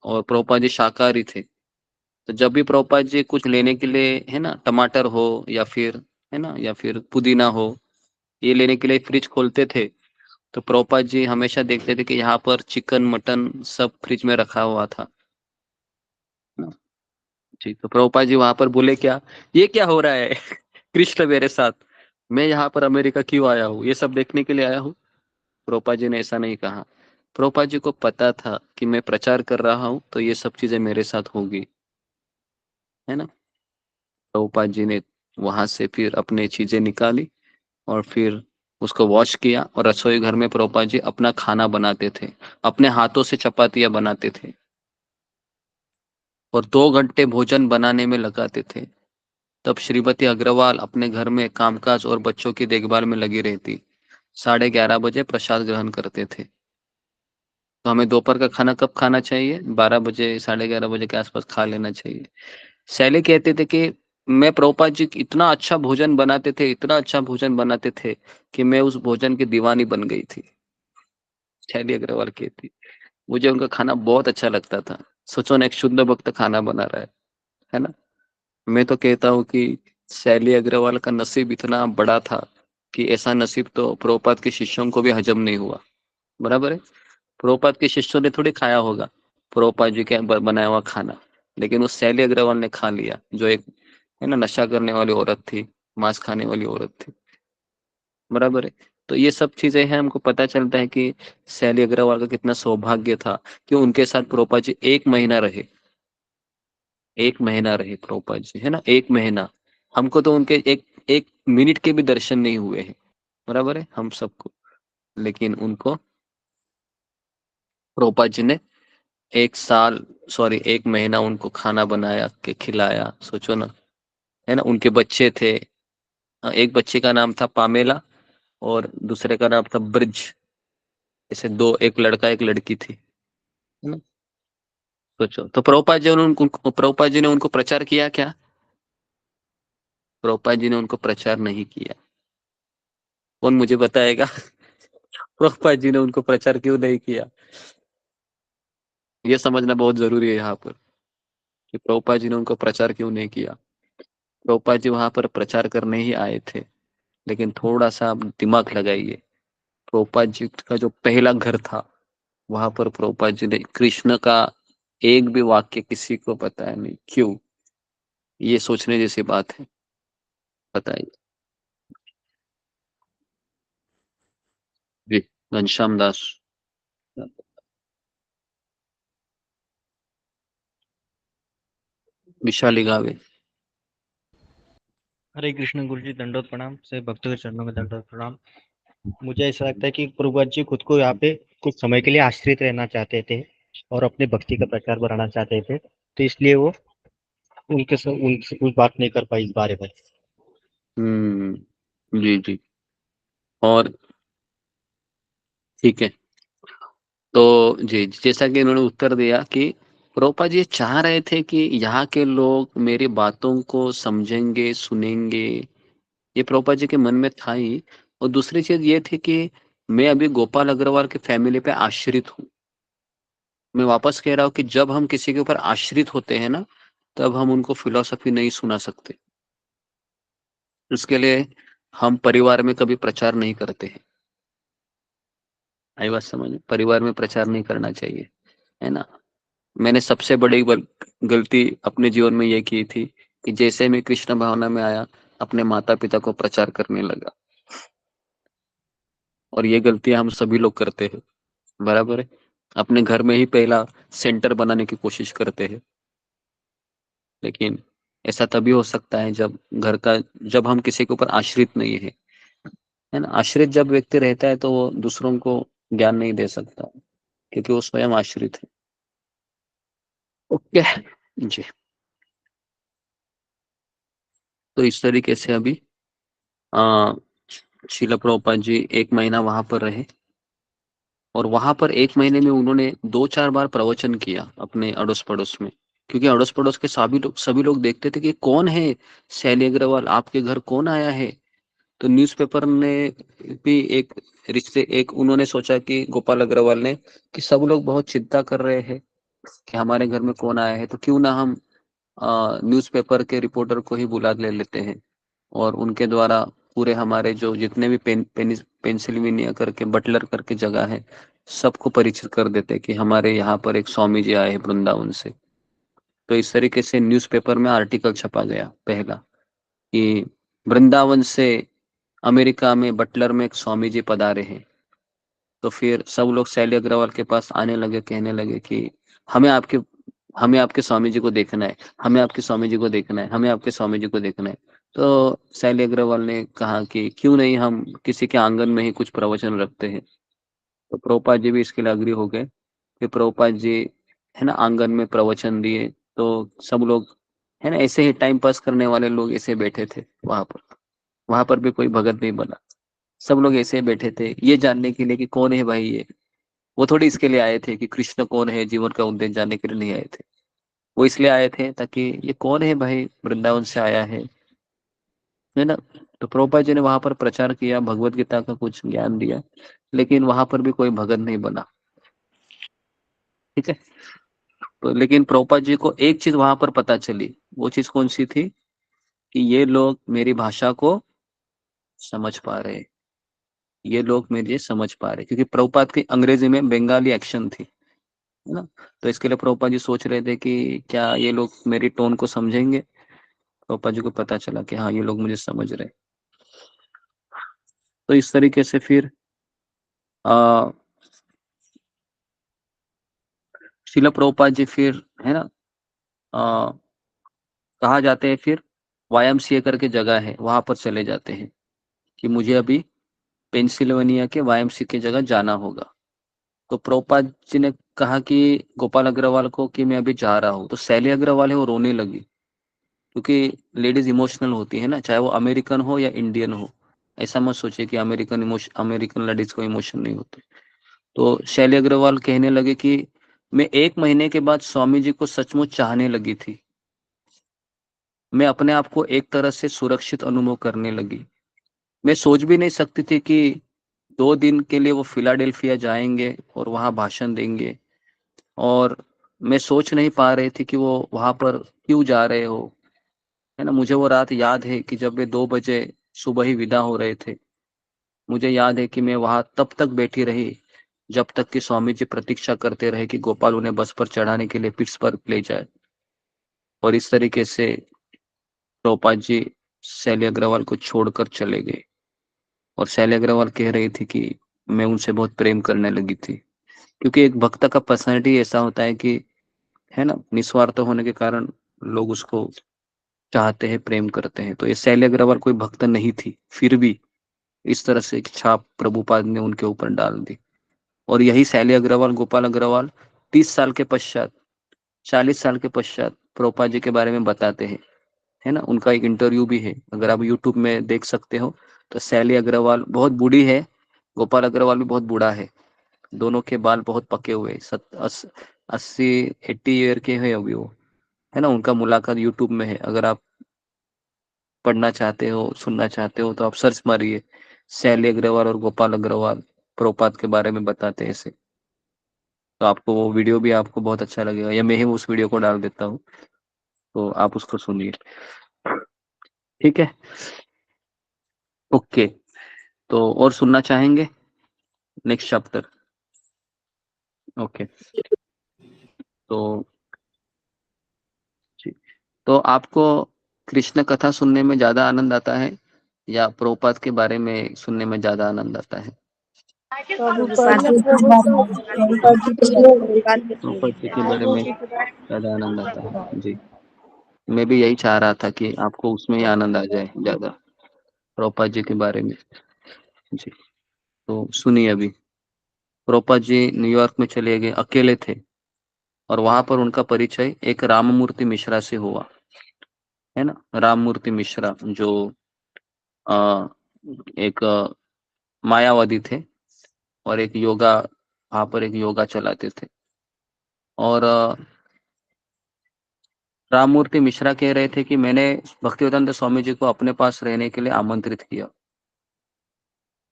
और प्रभुपाद जी शाकाहारी थे। तो जब भी प्रभुपाद जी कुछ लेने के लिए, है ना, टमाटर हो या फिर, है ना, या फिर पुदीना हो, ये लेने के लिए फ्रिज खोलते थे, तो प्रभुपाद जी हमेशा देखते थे कि यहाँ पर चिकन मटन सब फ्रिज में रखा हुआ था ना। जी, तो प्रभुपाद जी वहां पर बोले क्या, ये क्या हो रहा है कृष्ण मेरे साथ, मैं यहाँ पर अमेरिका क्यों आया हूँ, ये सब देखने के लिए आया हूँ। प्रभुपाद जी ने ऐसा नहीं कहा। प्रभुपाद जी को पता था कि मैं प्रचार कर रहा हूँ, तो ये सब चीजें मेरे साथ होगी, है ना। प्रभुपाद जी ने वहां से फिर अपने चीजें निकाली, और फिर उसको वॉश किया, और रसोई घर में प्रभुपाद जी अपना खाना बनाते थे, अपने हाथों से चपातियां बनाते थे, और 2 घंटे भोजन बनाने में लगाते थे। तब श्रीमती अग्रवाल अपने घर में कामकाज और बच्चों की देखभाल में लगी रहती। 11:30 बजे प्रसाद ग्रहण करते थे। तो हमें दोपहर का खाना कब खाना चाहिए, 12 बजे 11:30 बजे के आसपास खा लेना चाहिए। शैली कहते थे कि मैं प्रभुपाद जी इतना अच्छा भोजन बनाते थे, इतना अच्छा भोजन बनाते थे कि मैं उस भोजन की दीवानी बन गई थी। शैली अग्रवाल कहती, मुझे उनका खाना बहुत अच्छा लगता था। सोचो ना, एक शुद्ध भक्त खाना बना रहा है ना। मैं तो कहता हूँ कि शैली अग्रवाल का नसीब इतना बड़ा था कि ऐसा नसीब तो प्रभुपाद के शिष्यों को भी हजम नहीं हुआ, बराबर है। प्रभुपाद के शिष्यों ने थोड़ी खाया होगा प्रभुपाद जी के बनाया हुआ खाना, लेकिन उस शैली अग्रवाल ने खा लिया, जो एक, है ना, नशा करने वाली औरत थी, मांस खाने वाली औरत थी, बराबर है। तो ये सब चीजें हैं, हमको पता चलता है कि शैली अग्रवाल का कितना सौभाग्य था कि उनके साथ प्रभुपाद जी 1 महीना रहे। 1 महीना रहे प्रभुपाद जी, है ना, 1 महीना। हमको तो उनके एक एक मिनट के भी दर्शन नहीं हुए हैं, बराबर है, हम सबको। लेकिन उनको प्रभुपाद जी ने 1 साल, सॉरी 1 महीना उनको खाना बनाया के खिलाया, सोचो ना, है ना। उनके बच्चे थे, एक बच्चे का नाम था पामेला, और दूसरे का नाम था ब्रिज। ऐसे 2, एक लड़का एक लड़की थी, है ना। सोचो, तो प्रभुपाद जी ने उनको प्रचार किया क्या? प्रभुपाद जी ने उनको प्रचार नहीं किया। कौन मुझे बताएगा प्रभुपाद जी ने उनको प्रचार क्यों नहीं किया? ये समझना बहुत जरूरी है यहाँ पर कि प्रभुपाद जी ने उनको प्रचार क्यों नहीं किया। प्रभुपाद जी वहां पर प्रचार करने ही आए थे, लेकिन थोड़ा सा आप दिमाग लगाइए। प्रभुपाद जी का जो पहला घर था, वहां पर प्रभुपाद जी ने कृष्ण का एक भी वाक्य किसी को बताया नहीं, क्यों? ये सोचने जैसी बात है, बताइए जी। घनश्याम दास, विशाली गावे। हरे कृष्ण गुरु जी, दंडोत प्रणाम। से भक्तों के चरणों में दंडोत प्रणाम। मुझे ऐसा लगता है कि प्रभुपाद जी खुद को यहाँ पे कुछ समय के लिए आश्रित रहना चाहते थे और अपने भक्ति का प्रचार बढ़ाना चाहते थे, तो इसलिए वो उनसे कुछ बात नहीं कर पाई इस बारे में। जी जी। और ठीक है, तो जी, जैसा कि उन्होंने उत्तर दिया कि प्रभुपाद जी चाह रहे थे कि यहाँ के लोग मेरी बातों को समझेंगे, सुनेंगे, ये प्रभुपाद जी के मन में था ही। और दूसरी चीज ये थी कि मैं अभी गोपाल अग्रवाल के फैमिली पे आश्रित हूँ, मैं वापस कह रहा हूँ कि जब हम किसी के ऊपर आश्रित होते हैं ना, तब हम उनको फिलॉसफी नहीं सुना सकते। उसके लिए हम परिवार में कभी प्रचार नहीं करते हैं। आई बात समझ में? परिवार में प्रचार नहीं करना चाहिए, है ना। मैंने सबसे बड़ी गलती अपने जीवन में ये की थी कि जैसे मैं कृष्ण भावना में आया, अपने माता पिता को प्रचार करने लगा। और ये गलतियां हम सभी लोग करते हैं, बराबर है। अपने घर में ही पहला सेंटर बनाने की कोशिश करते हैं, लेकिन ऐसा तभी हो सकता है जब हम किसी के ऊपर आश्रित नहीं है ना। आश्रित जब व्यक्ति रहता है तो वो दूसरों को ज्ञान नहीं दे सकता, क्योंकि वो स्वयं आश्रित है। ओके जी। तो इस तरीके से अभी श्रील प्रभुपाद जी 1 महीना वहां पर रहे, और वहां पर 1 महीने में उन्होंने 2-4 बार प्रवचन किया अपने अड़ोस पड़ोस में, क्योंकि अड़ोस पड़ोस के सभी लोग देखते थे कि कौन है शैली अग्रवाल, आपके घर कौन आया है। तो न्यूज़पेपर ने भी एक उन्होंने सोचा कि गोपाल अग्रवाल ने कि सब लोग बहुत चिंता कर रहे हैं कि हमारे घर में कौन आया है, तो क्यों ना हम न्यूज़पेपर के रिपोर्टर को ही बुला ले लेते हैं, और उनके द्वारा पूरे हमारे जो जितने भी पेंसिल्वेनिया करके बटलर करके जगह है, सबको परिचित कर देते कि हमारे यहाँ पर एक स्वामी जी आए हैं वृंदावन से। तो इस तरीके से न्यूज़पेपर में आर्टिकल छपा गया पहला कि वृंदावन से अमेरिका में बटलर में एक स्वामी जी पधारे हैं। तो फिर सब लोग शैली अग्रवाल के पास आने लगे, कहने लगे कि हमें आपके हमें आपके स्वामी जी को देखना है, हमें आपके स्वामी जी को देखना है, हमें आपके स्वामी जी को देखना है। तो शैली अग्रवाल ने कहा कि क्यों नहीं हम किसी के आंगन में ही कुछ प्रवचन रखते हैं। तो प्रभुपाद जी भी इसके लिए अग्री हो गए। फिर प्रभुपाद जी है ना आंगन में प्रवचन दिए, तो सब लोग है ना ऐसे ही टाइम पास करने वाले लोग ऐसे बैठे थे वहां पर भी कोई भगत नहीं बना। सब लोग ऐसे बैठे थे ये जानने के लिए कि कौन है भाई ये। वो थोड़ी इसके लिए आए थे कि कृष्ण कौन है, जीवन का उद्देश्य जानने के लिए नहीं आए थे। वो इसलिए आए थे ताकि ये कौन है भाई, वृंदावन से आया है ना। तो प्रभुपाद जी ने वहां पर प्रचार किया, भगवत गीता का कुछ ज्ञान दिया, लेकिन वहां पर भी कोई भगत नहीं बना। ठीक है। तो लेकिन प्रभुपाद जी को एक चीज वहां पर पता चली, वो चीज कौन सी थी कि ये लोग मेरी भाषा को समझ पा रहे, ये लोग मेरी समझ पा रहे, क्योंकि प्रभुपाद की अंग्रेजी में बंगाली एक्शन थी, है ना। तो इसके लिए प्रभुपाद जी सोच रहे थे कि क्या ये लोग मेरी टोन को समझेंगे। प्रभुपाद जी को पता चला कि हाँ ये लोग मुझे समझ रहे। तो इस तरीके से फिर शिला प्रभुपाद जी फिर है ना कहाँ जाते हैं, फिर YMCA करके जगह है वहां पर चले जाते हैं कि मुझे अभी पेंसिल्वेनिया के YMCA की जगह जाना होगा। तो प्रभुपाद जी ने कहा कि गोपाल अग्रवाल को कि मैं अभी जा रहा हूँ। तो शैली अग्रवाल है वो रोने लगी, क्योंकि लेडीज इमोशनल होती है ना, चाहे वो अमेरिकन हो या इंडियन हो। ऐसा मत सोचिए कि अमेरिकन लेडीज को इमोशन नहीं होते। तो शैली अग्रवाल कहने लगे कि मैं 1 महीने के बाद स्वामी जी को सचमुच चाहने लगी थी। मैं अपने आप को एक तरह से सुरक्षित अनुभव करने लगी। मैं सोच भी नहीं सकती थी कि 2 दिन के लिए वो फिलाडेल्फिया जाएंगे और वहां भाषण देंगे, और मैं सोच नहीं पा रही थी कि वो वहां पर क्यों जा रहे हो, है ना। मुझे वो रात याद है कि जब वे 2 बजे सुबह ही विदा हो रहे थे, मुझे याद है कि मैं वहां तब तक बैठी रही जब तक कि स्वामी जी प्रतीक्षा करते रहे कि गोपाल उन्हें बस पर चढ़ाने के लिए पिट्सबर्ग ले जाए। और इस तरीके से प्रभुपाद जी शैली अग्रवाल को छोड़कर चले गए, और शैली अग्रवाल कह रही थी कि मैं उनसे बहुत प्रेम करने लगी थी, क्योंकि एक भक्त का पर्सनैलिटी ऐसा होता है कि है ना निस्वार्थ होने के कारण लोग उसको चाहते हैं, प्रेम करते हैं। तो ये शैली अग्रवाल कोई भक्त नहीं थी, फिर भी इस तरह से एक छाप प्रभुपाद ने उनके ऊपर डाल दी। और यही शैली अग्रवाल गोपाल अग्रवाल 30 साल के पश्चात 40 साल के पश्चात प्रभुपाद जी के बारे में बताते हैं, है ना। उनका एक इंटरव्यू भी है, अगर आप यूट्यूब में देख सकते हो। तो शैली अग्रवाल बहुत बूढ़ी है, गोपाल अग्रवाल भी बहुत बूढ़ा है, दोनों के बाल बहुत पके हुए 80 ईयर के हैं अभी वो, है ना। उनका मुलाकात यूट्यूब में है, अगर आप पढ़ना चाहते हो, सुनना चाहते हो, तो आप सर्च मारिए शैली अग्रवाल और गोपाल अग्रवाल प्रभुपाद के बारे में बताते हैं ऐसे। तो आपको वो वीडियो भी आपको बहुत अच्छा लगेगा, या मैं ही उस वीडियो को डाल देता हूँ, तो आप उसको सुनिए। ठीक है, ओके। तो और सुनना चाहेंगे नेक्स्ट चैप्टर? ओके, तो जी, तो आपको कृष्ण कथा सुनने में ज्यादा आनंद आता है या प्रभुपाद के बारे में सुनने में ज्यादा आनंद आता है? प्रभुपाद प्रभुपाद जी के बारे में ज्यादा आनंद आता है। जी, मैं भी यही चाह रहा था कि आपको उसमें ही आनंद आ जाए ज्यादा, प्रभुपाद जी के बारे में। जी, तो सुनिए अभी। प्रभुपाद जी न्यूयॉर्क में चले गए, अकेले थे, और वहां पर उनका परिचय एक राममूर्ति मिश्रा से हुआ, है ना। राममूर्ति मिश्रा जो आ, एक मायावादी थे, और एक योगा, वहां पर एक योगा चलाते थे। और राममूर्ति मिश्रा कह रहे थे कि मैंने भक्तिवेदांत स्वामी जी को अपने पास रहने के लिए आमंत्रित किया।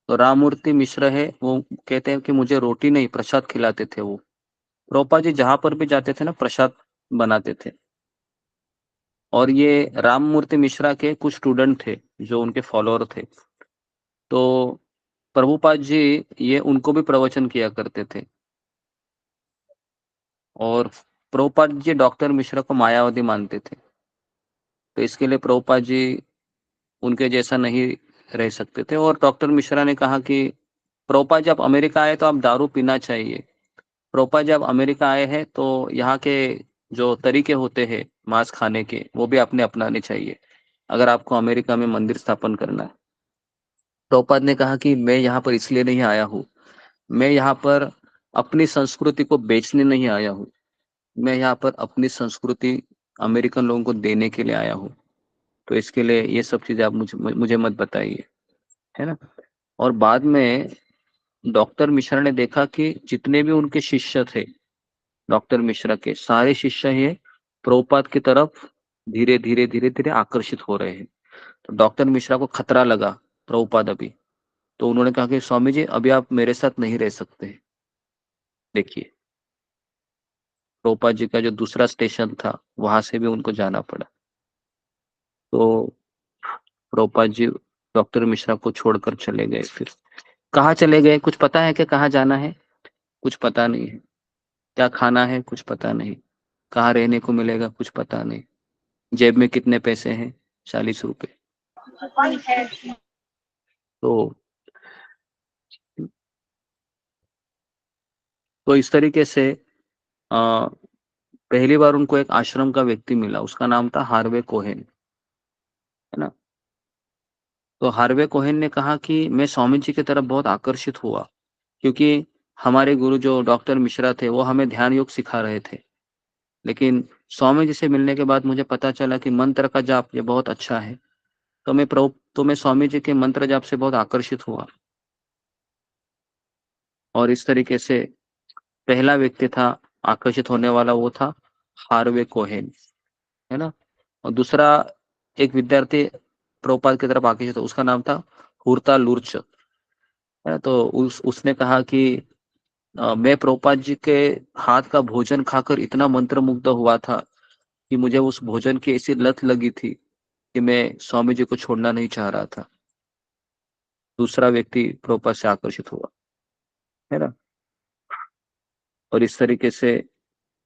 तो राममूर्ति मिश्र है, वो कहते हैं कि मुझे रोटी नहीं प्रसाद खिलाते थे। वो प्रभुपाद जी जहां पर भी जाते थे ना, प्रसाद बनाते थे। और ये राममूर्ति मिश्रा के कुछ स्टूडेंट थे जो उनके फॉलोअर थे। तो प्रभुपाद जी ये उनको भी प्रवचन किया करते थे। और प्रभुपाद जी डॉक्टर मिश्रा को मायावादी मानते थे, तो इसके लिए प्रभुपाद जी उनके जैसा नहीं रह सकते थे। और डॉक्टर मिश्रा ने कहा कि प्रभुपाद जब अमेरिका आए तो आप दारू पीना चाहिए। प्रभुपाद जब अमेरिका आए हैं तो यहाँ के जो तरीके होते हैं मांस खाने के, वो भी आपने अपनाने चाहिए अगर आपको अमेरिका में मंदिर स्थापन करना है। प्रभुपाद ने कहा कि मैं यहाँ पर इसलिए नहीं आया हूँ, मैं यहाँ पर अपनी संस्कृति को बेचने नहीं आया हूँ, मैं यहाँ पर अपनी संस्कृति अमेरिकन लोगों को देने के लिए आया हूँ। तो इसके लिए ये सब चीजें आप मुझे मत बताइए, है ना। और बाद में डॉक्टर मिश्रा ने देखा कि जितने भी उनके शिष्य थे डॉक्टर मिश्रा के, सारे शिष्य ये प्रभुपाद की तरफ धीरे धीरे धीरे धीरे आकर्षित हो रहे हैं। तो डॉक्टर मिश्रा को खतरा लगा प्रभुपाद अभी। तो उन्होंने कहा कि स्वामी जी अभी आप मेरे साथ नहीं रह सकते। देखिए, प्रभुपाद जी का जो दूसरा स्टेशन था वहां से भी उनको जाना पड़ा। तो प्रभुपाद जी डॉक्टर मिश्रा को छोड़कर चले गए। फिर कहाँ चले गए कुछ पता है? क्या कहाँ जाना है कुछ पता नहीं है, क्या खाना है कुछ पता नहीं, कहाँ रहने को मिलेगा कुछ पता नहीं, जेब में कितने पैसे हैं 40 रुपए। तो इस तरीके से पहली बार उनको एक आश्रम का व्यक्ति मिला, उसका नाम था हार्वे कोहेन, है ना। तो हार्वे कोहेन ने कहा कि मैं स्वामी जी की तरफ बहुत आकर्षित हुआ, क्योंकि हमारे गुरु जो डॉक्टर मिश्रा थे वो हमें ध्यान योग सिखा रहे थे, लेकिन स्वामी जी से मिलने के बाद मुझे पता चला कि मंत्र का जाप ये बहुत अच्छा है। तो मैं स्वामी जी के मंत्र जाप से बहुत आकर्षित हुआ। और इस तरीके से पहला व्यक्ति था आकर्षित होने वाला, वो था हार्वे कोहेन, है ना। और दूसरा एक विद्यार्थी प्रभुपाद की तरफ आकर्षित था, उसका नाम था हुरता लुर्च, है। तो उसने कहा कि मैं प्रभुपाद जी के हाथ का भोजन खाकर इतना मंत्रमुग्ध हुआ था कि मुझे उस भोजन की ऐसी लत लगी थी कि मैं स्वामी जी को छोड़ना नहीं चाह रहा था। दूसरा व्यक्ति प्रभुपाद से आकर्षित हुआ, है ना। और इस तरीके से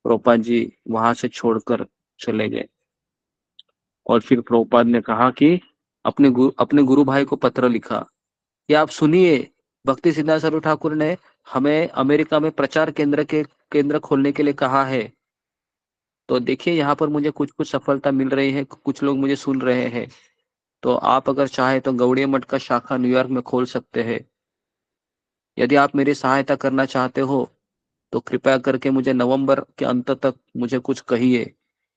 प्रभुपाद जी वहां से छोड़कर चले गए। और फिर प्रभुपाद ने कहा कि अपने गुरु भाई को पत्र लिखा कि आप सुनिए, भक्ति सिद्धांत सरस्वती ठाकुर ने हमें अमेरिका में प्रचार केंद्र खोलने के लिए कहा है। तो देखिए यहाँ पर मुझे कुछ कुछ सफलता मिल रही है, कुछ लोग मुझे सुन रहे हैं। तो आप अगर चाहे तो गौड़िया मठ का शाखा न्यूयॉर्क में खोल सकते हैं। यदि आप मेरी सहायता करना चाहते हो तो कृपया करके मुझे नवंबर के अंत तक मुझे कुछ कहिए,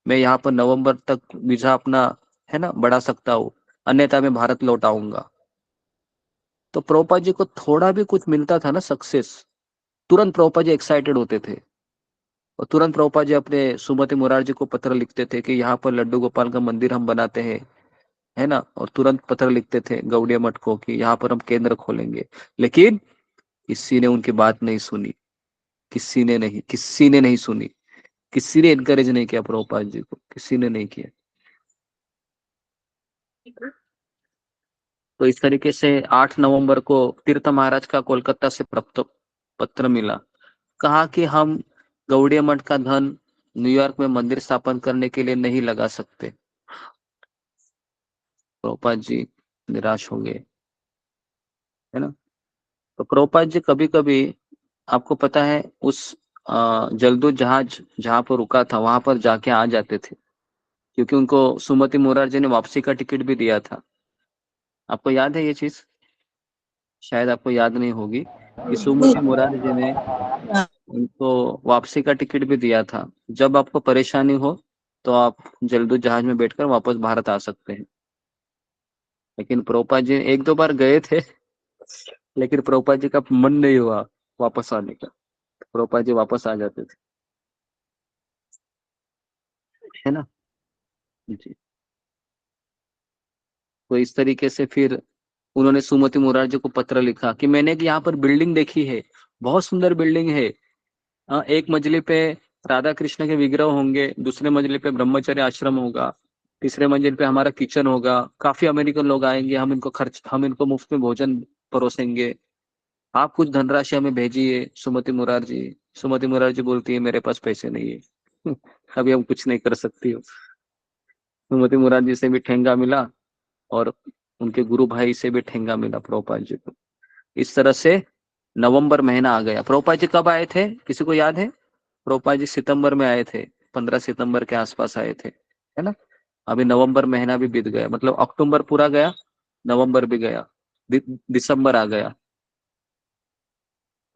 मैं यहाँ पर नवंबर तक वीजा अपना, है ना, बढ़ा सकता हूँ, अन्यथा मैं भारत लौट आऊंगा। तो प्रभुपाद जी को थोड़ा भी कुछ मिलता था ना सक्सेस, तुरंत प्रभुपाद जी एक्साइटेड होते थे। और तुरंत प्रभुपाद जी अपने सुमति मुरारजी को पत्र लिखते थे कि यहाँ पर लड्डू गोपाल का मंदिर हम बनाते हैं, है ना। और तुरंत पत्र लिखते थे गौड़िया मठ को कि यहाँ पर हम केंद्र खोलेंगे। लेकिन किसी ने उनकी बात नहीं सुनी, किसी ने नहीं सुनी, किसी ने इनकरेज नहीं किया प्रभुपाद जी को, किसी ने नहीं किया। तो इस तरीके से 8 नवंबर को तीर्थ महाराज का कोलकाता से प्राप्त पत्र मिला, कहा कि हम गौड़ीय मठ का धन न्यूयॉर्क में मंदिर स्थापन करने के लिए नहीं लगा सकते। प्रभुपाद जी निराश हो गए, है ना। तो प्रभुपाद जी कभी कभी, आपको पता है, उस जलदूत जहाज जहां पर रुका था वहां पर जाके आ जाते थे, क्योंकि उनको सुमति मुरारजी ने वापसी का टिकट भी दिया था। आपको याद है ये चीज? शायद आपको याद नहीं होगी कि सुमति मुरारजी ने उनको वापसी का टिकट भी दिया था, जब आपको परेशानी हो तो आप जलदूत जहाज में बैठकर वापस भारत आ सकते हैं। लेकिन प्रभुपाद जी 1-2 बार गए थे, लेकिन प्रभुपाद जी का मन नहीं हुआ वापस आने का, प्रभुपाद जी वापस आ जाते थे, है ना जी। तो इस तरीके से फिर उन्होंने सुमति मुरारजी को पत्र लिखा कि मैंने यहाँ पर बिल्डिंग देखी है, बहुत सुंदर बिल्डिंग है। एक मंजिले पे राधा कृष्ण के विग्रह होंगे, दूसरे मंजिले पे ब्रह्मचर्य आश्रम होगा, तीसरे मंजिल पे हमारा किचन होगा, काफी अमेरिकन लोग आएंगे, हम इनको मुफ्त में भोजन परोसेंगे, आप कुछ धनराशि हमें भेजिए। सुमति मुरारजी बोलती है मेरे पास पैसे नहीं है अभी हम कुछ नहीं कर सकती हो। सुमति मुरारजी से भी ठेंगा मिला और उनके गुरु भाई से भी ठेंगा मिला प्रभुपाद जी को। इस तरह से नवंबर महीना आ गया। प्रभुपाद जी कब आए थे, किसी को याद है? प्रभुपाद जी सितंबर में आए थे, 15 सितंबर के आसपास आए थे, है ना। अभी नवंबर महीना भी बीत गया, मतलब अक्टूबर पूरा गया, नवंबर भी गया, दिसंबर आ गया।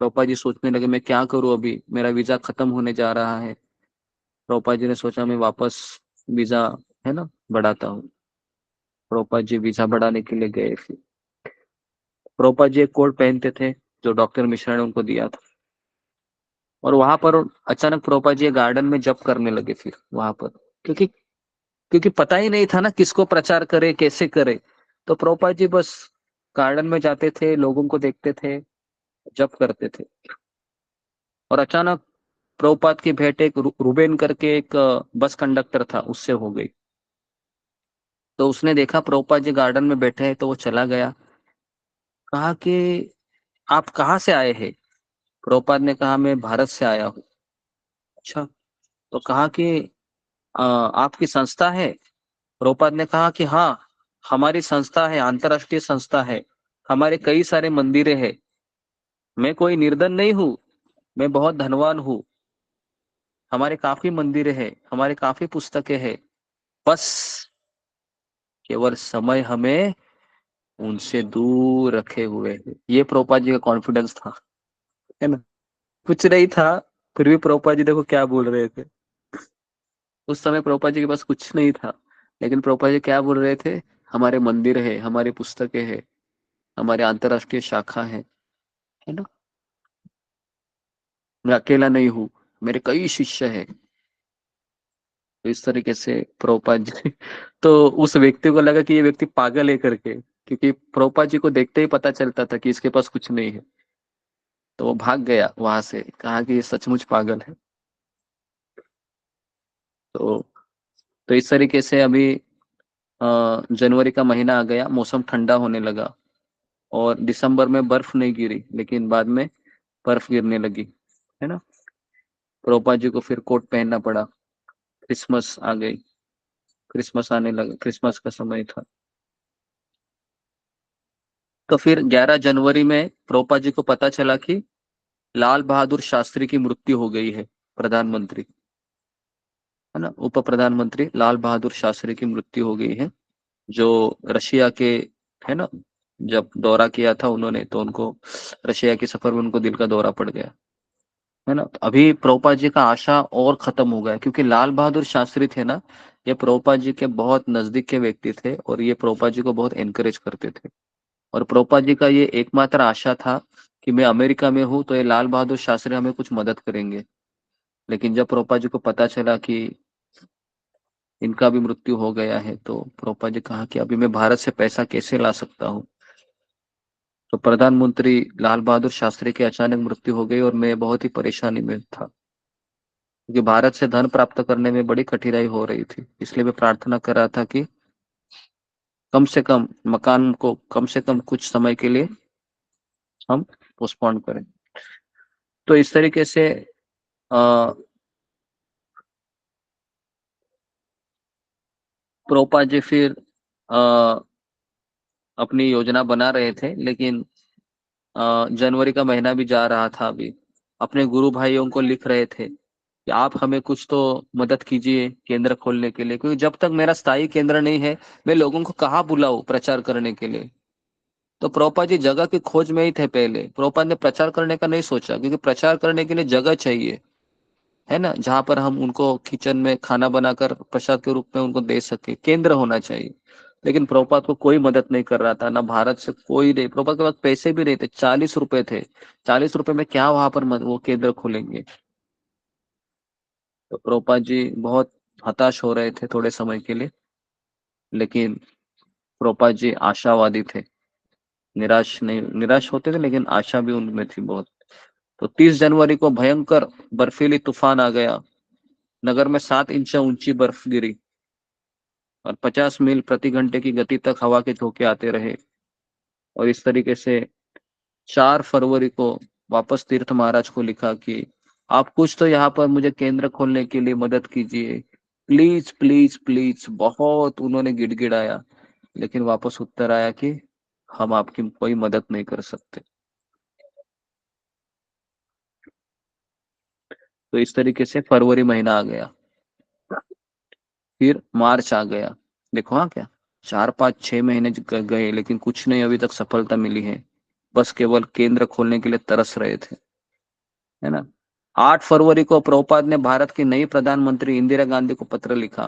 प्रभुपाद जी सोचने लगे मैं क्या करूं, अभी मेरा वीजा खत्म होने जा रहा है। प्रभुपाद जी ने सोचा मैं वापस वीजा, है ना, बढ़ाता हूँ। प्रभुपाद जी वीजा बढ़ाने के लिए गए। फिर प्रभुपाद जी एक कोट पहनते थे जो डॉक्टर मिश्रा ने उनको दिया था, और वहां पर अचानक प्रभुपाद जी गार्डन में जप करने लगे। फिर वहां पर क्योंकि क्योंकि पता ही नहीं था ना किसको प्रचार करे, कैसे करे, तो प्रभुपाद जी बस गार्डन में जाते थे, लोगों को देखते थे, जप करते थे। और अचानक प्रभुपाद की भेंट एक रूबेन करके एक बस कंडक्टर था, उससे हो गई। तो उसने देखा प्रभुपाद जी गार्डन में बैठे हैं, तो वो चला गया, कहा कि आप कहाँ से आए हैं? प्रभुपाद ने कहा मैं भारत से आया हूँ। अच्छा, तो कहा कि आपकी संस्था है? प्रभुपाद ने कहा कि हाँ, हमारी संस्था है, अंतरराष्ट्रीय संस्था है, हमारे कई सारे मंदिरें हैं, मैं कोई निर्धन नहीं हूँ, मैं बहुत धनवान हूँ, हमारे काफी मंदिरें हैं, हमारे काफी पुस्तकें हैं, बस केवल समय हमें उनसे दूर रखे हुए है। ये प्रभुपाद जी का कॉन्फिडेंस था, है ना। कुछ नहीं था, फिर भी प्रभुपाद जी देखो क्या बोल रहे थे। उस समय प्रभुपाद जी के पास कुछ नहीं था, लेकिन प्रभुपाद जी क्या बोल रहे थे? हमारे मंदिर है, हमारी पुस्तकें है, हमारे अंतरराष्ट्रीय शाखा है ना। मैं अकेला नहीं हूँ, मेरे कई शिष्य हैं। तो इस तरीके से प्रभुपाद जी तो उस व्यक्ति को लगा कि ये व्यक्ति पागल है करके, क्योंकि प्रभुपाद जी को देखते ही पता चलता था कि इसके पास कुछ नहीं है। तो वो भाग गया वहां से, कहा कि ये सचमुच पागल है। तो तो इस तरीके से अभी जनवरी का महीना आ गया, मौसम ठंडा होने लगा, और दिसंबर में बर्फ नहीं गिरी, लेकिन बाद में बर्फ गिरने लगी, है ना। प्रभुपाद जी को फिर कोट पहनना पड़ा। क्रिसमस आ गई, क्रिसमस आने लगा, क्रिसमस का समय था। तो फिर 11 जनवरी में प्रभुपाद जी को पता चला कि लाल बहादुर शास्त्री की मृत्यु हो गई है, प्रधानमंत्री, है ना, उप प्रधानमंत्री लाल बहादुर शास्त्री की मृत्यु हो गई है, जो रशिया के, है ना, जब दौरा किया था उन्होंने, तो उनको रशिया के सफर में उनको दिल का दौरा पड़ गया, है ना। तो अभी प्रभुपाद जी का आशा और खत्म हो गया, क्योंकि लाल बहादुर शास्त्री थे ना, ये प्रभुपाद जी के बहुत नजदीक के व्यक्ति थे, और ये प्रभुपाद जी को बहुत एनकरेज करते थे। और प्रभुपाद जी का ये एकमात्र आशा था कि मैं अमेरिका में हूँ तो ये लाल बहादुर शास्त्री हमें कुछ मदद करेंगे। लेकिन जब प्रभुपाद जी को पता चला कि इनका भी मृत्यु हो गया है, तो प्रभुपाद जी कहा कि अभी मैं भारत से पैसा कैसे ला सकता हूँ। तो प्रधानमंत्री लाल बहादुर शास्त्री की अचानक मृत्यु हो गई और मैं बहुत ही परेशानी में था, क्योंकि भारत से धन प्राप्त करने में बड़ी कठिनाई हो रही थी। इसलिए मैं प्रार्थना कर रहा था कि कम से कम मकान को कम से कम कुछ समय के लिए हम पोस्टपोन करें। तो इस तरीके से प्रोपा जी फिर अपनी योजना बना रहे थे, लेकिन जनवरी का महीना भी जा रहा था। अभी अपने गुरु भाइयों को लिख रहे थे कि आप हमें कुछ तो मदद कीजिए केंद्र खोलने के लिए, क्योंकि जब तक मेरा स्थायी केंद्र नहीं है मैं लोगों को कहाँ बुलाऊं प्रचार करने के लिए। तो प्रोपा जी जगह की खोज में ही थे पहले। प्रोपा ने प्रचार करने का नहीं सोचा, क्योंकि प्रचार करने के लिए जगह चाहिए, है ना, जहां पर हम उनको किचन में खाना बनाकर प्रसाद के रूप में उनको दे सके, केंद्र होना चाहिए। लेकिन प्रभुपाद को कोई मदद नहीं कर रहा था, ना भारत से कोई नहीं। प्रभुपाद के पास पैसे भी नहीं थे, 40 रुपए थे। 40 रुपए में क्या वहां पर वो केंद्र खोलेंगे। तो प्रभुपाद जी बहुत हताश हो रहे थे थोड़े समय के लिए, लेकिन प्रभुपाद जी आशावादी थे, निराश नहीं, निराश होते थे लेकिन आशा भी उनमें थी बहुत। तो 30 जनवरी को भयंकर बर्फीली तूफान आ गया। नगर में 7 इंच ऊंची बर्फ गिरी और 50 मील प्रति घंटे की गति तक हवा के झोंके आते रहे। और इस तरीके से 4 फरवरी को वापस तीर्थ महाराज को लिखा कि आप कुछ तो यहाँ पर मुझे केंद्र खोलने के लिए मदद कीजिए, प्लीज प्लीज प्लीज। बहुत उन्होंने गिड़गिड़ाया, लेकिन वापस उत्तर आया कि हम आपकी कोई मदद नहीं कर सकते। तो इस तरीके से फरवरी महीना आ गया, फिर मार्च आ गया। देखो हाँ, क्या 4 5 6 महीने गए, लेकिन कुछ नहीं अभी तक सफलता मिली है। बस केवल केंद्र खोलने के लिए तरस रहे थे, है ना। 8 फरवरी को प्रभुपाद ने भारत की नई प्रधानमंत्री इंदिरा गांधी को पत्र लिखा,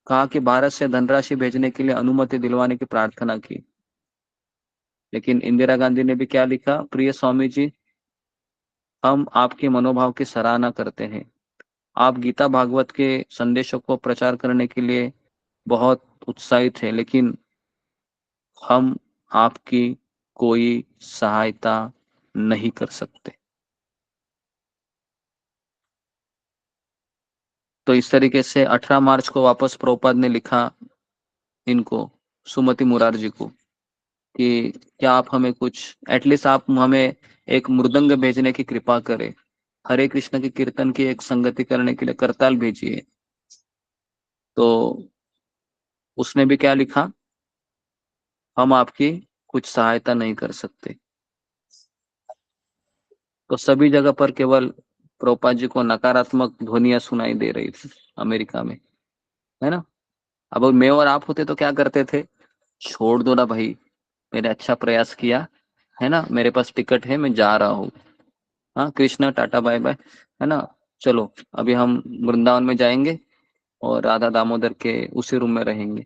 कहा कि भारत से धनराशि भेजने के लिए अनुमति दिलवाने की प्रार्थना की। लेकिन इंदिरा गांधी ने भी क्या लिखा, प्रिय स्वामी जी, हम आपके मनोभाव की सराहना करते हैं। आप गीता भागवत के संदेशों को प्रचार करने के लिए बहुत उत्साहित है, लेकिन हम आपकी कोई सहायता नहीं कर सकते। तो इस तरीके से 18 मार्च को वापस प्रभुपाद ने लिखा इनको, सुमति मुरारजी को, कि क्या आप हमें कुछ, एटलीस्ट आप हमें एक मृदंग भेजने की कृपा करें, हरे कृष्ण के कीर्तन की एक संगति करने के लिए करताल भेजिए। तो उसने भी क्या लिखा, हम आपकी कुछ सहायता नहीं कर सकते। तो सभी जगह पर केवल प्रभुपाद जी को नकारात्मक ध्वनियां सुनाई दे रही थी अमेरिका में, है ना। अब मैं और आप होते तो क्या करते थे, छोड़ दो ना भाई, मैंने अच्छा प्रयास किया, है ना, मेरे पास टिकट है, मैं जा रहा हूँ, हाँ कृष्णा टाटा बाय बाय, है ना, चलो अभी हम वृंदावन में जाएंगे और राधा दामोदर के उसी रूम में रहेंगे।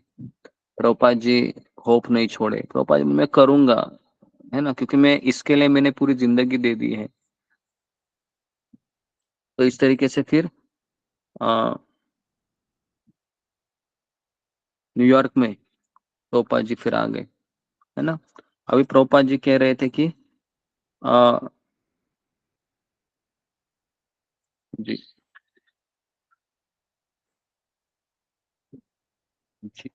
प्रभुपाद जी होप नहीं छोड़े, प्रभुपाद जी मैं करूंगा, है ना, क्योंकि मैं इसके लिए मैंने पूरी जिंदगी दे दी है। तो इस तरीके से फिर न्यूयॉर्क में प्रभुपाद जी फिर आ गए, है ना। अभी प्रभुपाद जी कह रहे थे कि जी जी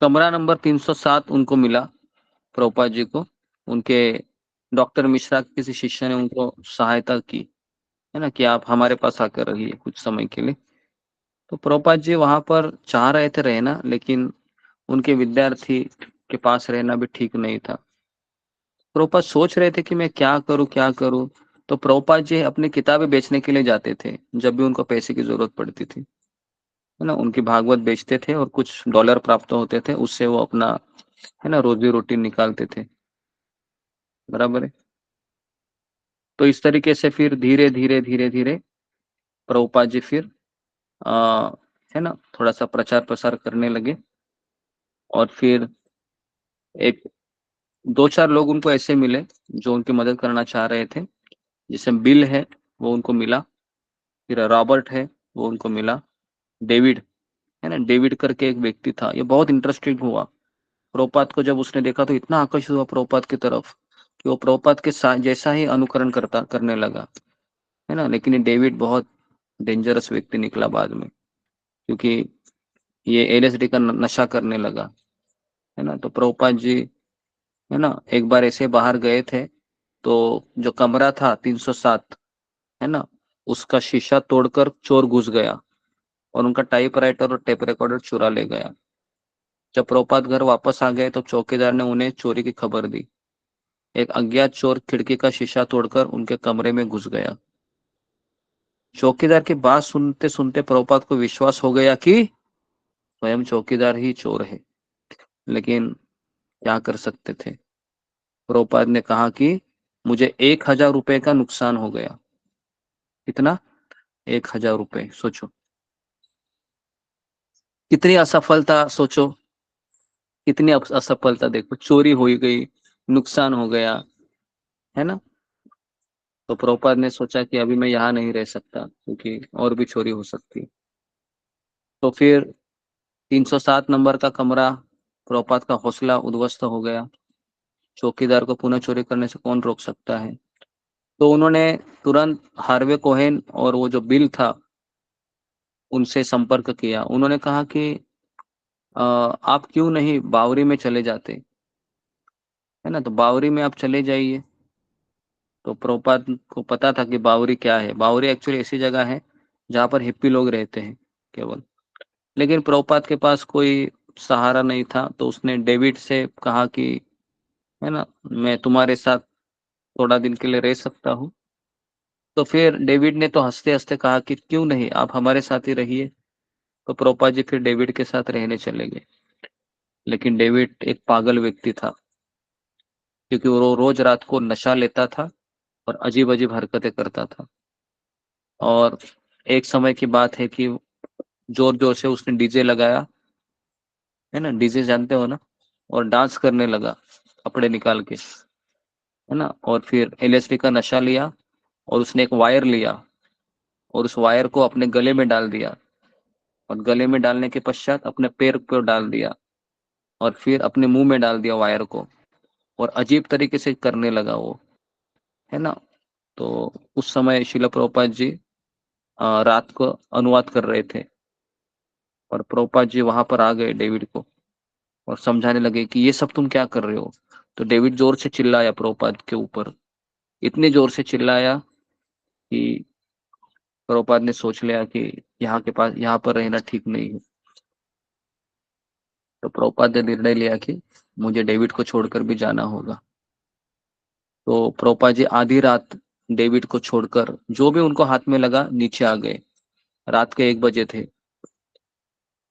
कमरा नंबर 307 उनको मिला प्रभुपाद जी को। उनके डॉक्टर मिश्रा के किसी शिष्य ने उनको सहायता की, है ना, कि आप हमारे पास आकर रहिए कुछ समय के लिए। तो प्रभुपाद जी वहां पर चाह रहे थे रहना, लेकिन उनके विद्यार्थी के पास रहना भी ठीक नहीं था। प्रभुपाद सोच रहे थे कि मैं क्या करूं क्या करूं। तो प्रभुपाद जी अपनी किताबें बेचने के लिए जाते थे जब भी उनको पैसे की जरूरत पड़ती थी, है ना। उनकी भागवत बेचते थे और कुछ डॉलर प्राप्त होते थे, उससे वो अपना, है ना, रोजी रोटी निकालते थे, बराबर है। तो इस तरीके से फिर धीरे धीरे धीरे धीरे प्रभुपाद जी फिर है ना थोड़ा सा प्रचार प्रसार करने लगे। और फिर एक 2 4 लोग उनको ऐसे मिले जो उनकी मदद करना चाह रहे थे, जैसे बिल है वो उनको मिला, फिर रॉबर्ट है वो उनको मिला, डेविड, है ना, डेविड करके एक व्यक्ति था, ये बहुत इंटरेस्टिंग हुआ। प्रभुपाद को जब उसने देखा तो इतना आकर्षित हुआ प्रभुपाद की तरफ कि वो प्रभुपाद के साथ जैसा ही अनुकरण करने लगा, है ना। लेकिन ये डेविड बहुत डेंजरस व्यक्ति निकला बाद में, क्योंकि ये एलएसडी का नशा करने लगा, है ना। तो प्रभुपाद जी, है ना, एक बार ऐसे बाहर गए थे, तो जो कमरा था 307, है ना, उसका शीशा तोड़कर चोर घुस गया और उनका टाइपराइटर और टेप रिकॉर्डर चुरा ले गया। जब प्रभुपाद घर वापस आ गए तो चौकीदार ने उन्हें चोरी की खबर दी। एक अज्ञात चोर खिड़की का शीशा तोड़कर उनके कमरे में घुस गया। चौकीदार की बात सुनते सुनते प्रभुपाद को विश्वास हो गया कि स्वयं चौकीदार ही चोर है, लेकिन क्या कर सकते थे। प्रभुपाद ने कहा कि मुझे 1000 रुपए का नुकसान हो गया। कितना? 1000 रुपए। सोचो कितनी असफलता, सोचो कितनी असफलता। देखो, चोरी हो गई, नुकसान हो गया, है ना। तो प्रभुपाद ने सोचा कि अभी मैं यहाँ नहीं रह सकता, क्योंकि और भी चोरी हो सकती। तो फिर 307 नंबर का कमरा, प्रभुपाद का हौसला उद्ध्वस्त हो गया। चौकीदार को पुनः चोरी करने से कौन रोक सकता है। तो उन्होंने तुरंत हार्वे कोहेन और वो जो बिल था उनसे संपर्क किया। उन्होंने कहा कि आप क्यों नहीं बावरी में चले जाते, है ना। तो बावरी में आप चले जाइए। तो प्रभुपाद को पता था कि बावरी क्या है। बावरी एक्चुअली ऐसी जगह है जहाँ पर हिप्पी लोग रहते हैं केवल। लेकिन प्रभुपाद के पास कोई सहारा नहीं था, तो उसने डेविड से कहा कि, है ना, मैं तुम्हारे साथ थोड़ा दिन के लिए रह सकता हूँ। तो फिर डेविड ने तो हंसते हंसते कहा कि क्यों नहीं, आप हमारे साथ ही रहिए। तो प्रभुपाद जी फिर डेविड के साथ रहने चले गए। लेकिन डेविड एक पागल व्यक्ति था, क्योंकि वो रोज रात को नशा लेता था और अजीब अजीब हरकतें करता था। और एक समय की बात है कि जोर जोर से उसने डीजे लगाया, है ना, डीजे जानते हो ना, और डांस करने लगा कपड़े निकाल के, है ना। और फिर एलएसडी का नशा लिया और उसने एक वायर लिया और उस वायर को अपने गले में डाल दिया, और गले में डालने के पश्चात अपने पैर पर डाल दिया और फिर अपने मुंह में डाल दिया वायर को, और अजीब तरीके से करने लगा वो, है ना। तो उस समय शिला प्रभुपाद जी रात को अनुवाद कर रहे थे और प्रभुपाद जी वहां पर आ गए डेविड को और समझाने लगे कि ये सब तुम क्या कर रहे हो। तो डेविड जोर से चिल्लाया प्रभुपाद के ऊपर, इतनी जोर से चिल्लाया कि प्रभुपाद ने सोच लिया कि यहाँ पर रहना ठीक नहीं है। तो प्रभुपाद ने निर्णय लिया कि मुझे डेविड को छोड़कर भी जाना होगा। तो प्रभुपाद जी आधी रात डेविड को छोड़कर जो भी उनको हाथ में लगा नीचे आ गए। रात के 1 बजे थे।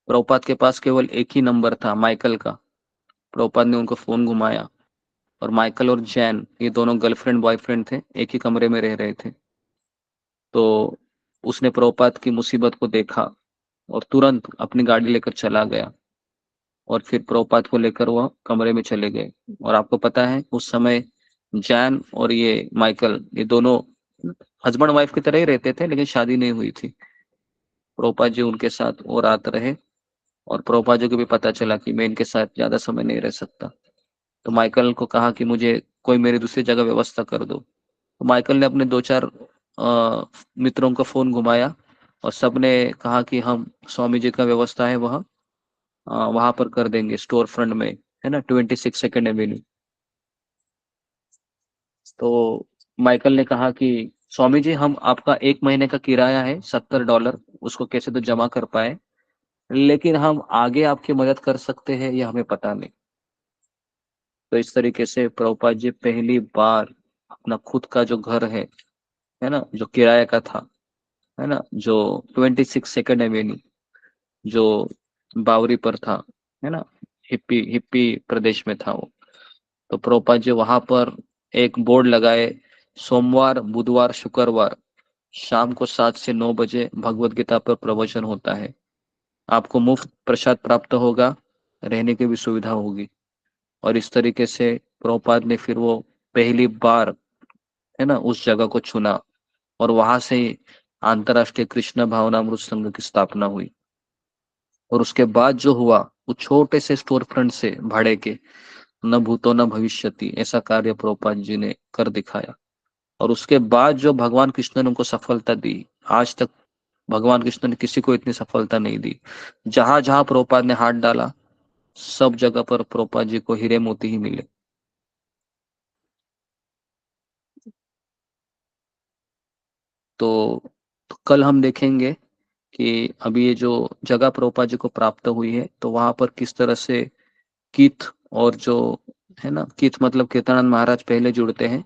प्रभुपाद के पास केवल एक ही नंबर था, माइकल का। प्रभुपाद ने उनको फोन घुमाया और माइकल और जैन, ये दोनों गर्लफ्रेंड बॉयफ्रेंड थे, एक ही कमरे में रह रहे थे। तो उसने प्रभुपाद की मुसीबत को देखा और तुरंत अपनी गाड़ी लेकर चला गया और फिर प्रभुपाद को लेकर वह कमरे में चले गए। और आपको पता है उस समय जैन और ये माइकल, ये दोनों हस्बैंड वाइफ की तरह ही रहते थे, लेकिन शादी नहीं हुई थी। प्रभुपाद जी उनके साथ वो रात रहे और प्रभुपाद जी को भी पता चला कि मैं इनके साथ ज्यादा समय नहीं रह सकता। तो माइकल को कहा कि मुझे कोई मेरी दूसरी जगह व्यवस्था कर दो। तो माइकल ने अपने 2-4 मित्रों का फोन घुमाया और सबने कहा कि हम स्वामी जी का व्यवस्था है वहां पर कर देंगे, स्टोर फ्रंट में, है ना, 26 सेकेंड एवेन्यू। तो माइकल ने कहा कि स्वामी जी, हम आपका 1 महीने का किराया है $70, उसको कैसे तो जमा कर पाए, लेकिन हम आगे आपकी मदद कर सकते हैं ये हमें पता नहीं। तो इस तरीके से प्रभुपाद जी पहली बार अपना खुद का जो घर है ना, जो किराए का था, है ना, जो 26 सेकेंड एवेन्यू, जो बावरी पर था, है ना, हिप्पी हिप्पी प्रदेश में था वो। तो प्रभुपाद जी वहां पर एक बोर्ड लगाए, सोमवार, बुधवार, शुक्रवार शाम को 7 से 9 बजे भगवत गीता पर प्रवचन होता है। आपको मुफ्त प्रसाद प्राप्त होगा, रहने की भी सुविधा होगी। और इस तरीके से प्रभुपाद ने फिर वो पहली बार, है ना, उस जगह को चुना और वहां से ही अंतरराष्ट्रीय कृष्ण भावनामृत संघ की स्थापना हुई। और उसके बाद जो हुआ वो छोटे से स्टोर फ्रंट से भाड़े के, न भूतो न भविष्यति, ऐसा कार्य प्रभुपाद जी ने कर दिखाया। और उसके बाद जो भगवान कृष्ण ने उनको सफलता दी, आज तक भगवान कृष्ण ने किसी को इतनी सफलता नहीं दी। जहां जहां प्रभुपाद ने हाथ डाला सब जगह पर प्रभुपाद जी को हीरे मोती ही मिले। तो कल हम देखेंगे कि अभी ये जो जगह प्रभुपाद जी को प्राप्त हुई है तो वहां पर किस तरह से कीथ और जो है ना, कीथ मतलब कीर्तनानंद महाराज पहले जुड़ते हैं,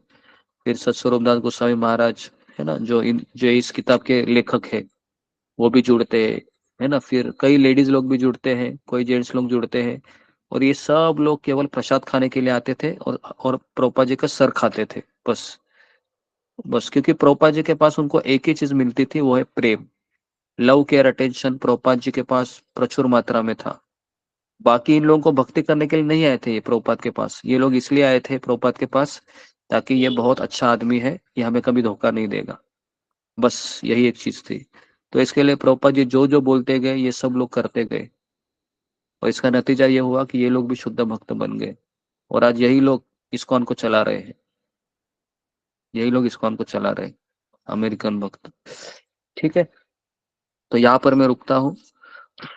फिर सत्स्वरूपदास गोस्वामी महाराज है ना, जो इस किताब के लेखक है वो भी जुड़ते हैं, है ना, फिर कई लेडीज लोग भी जुड़ते हैं, कोई जेंट्स लोग जुड़ते हैं, और ये सब लोग केवल प्रसाद खाने के लिए आते थे और प्रभुपाद जी का सर खाते थे बस क्योंकि प्रभुपाद जी के पास उनको एक ही चीज मिलती थी, वो है प्रेम, love care attention Prabhupada ji के पास प्रचुर मात्रा में था। बाकी इन लोगों को भक्ति करने के लिए नहीं आए थे ये प्रभुपाद के पास, ये लोग इसलिए आए थे प्रभुपाद के पास ताकि ये बहुत अच्छा आदमी है, ये हमें कभी धोखा नहीं देगा, बस यही एक चीज थी। तो इसके लिए प्रभुपाद जी जो जो बोलते गए ये सब लोग करते गए, और इसका नतीजा ये हुआ कि ये लोग भी शुद्ध भक्त बन गए, और आज यही लोग इस्कॉन को चला रहे हैं, यही लोग इस्कॉन को चला रहे हैं, अमेरिकन भक्त। ठीक है, तो यहाँ पर मैं रुकता हूँ।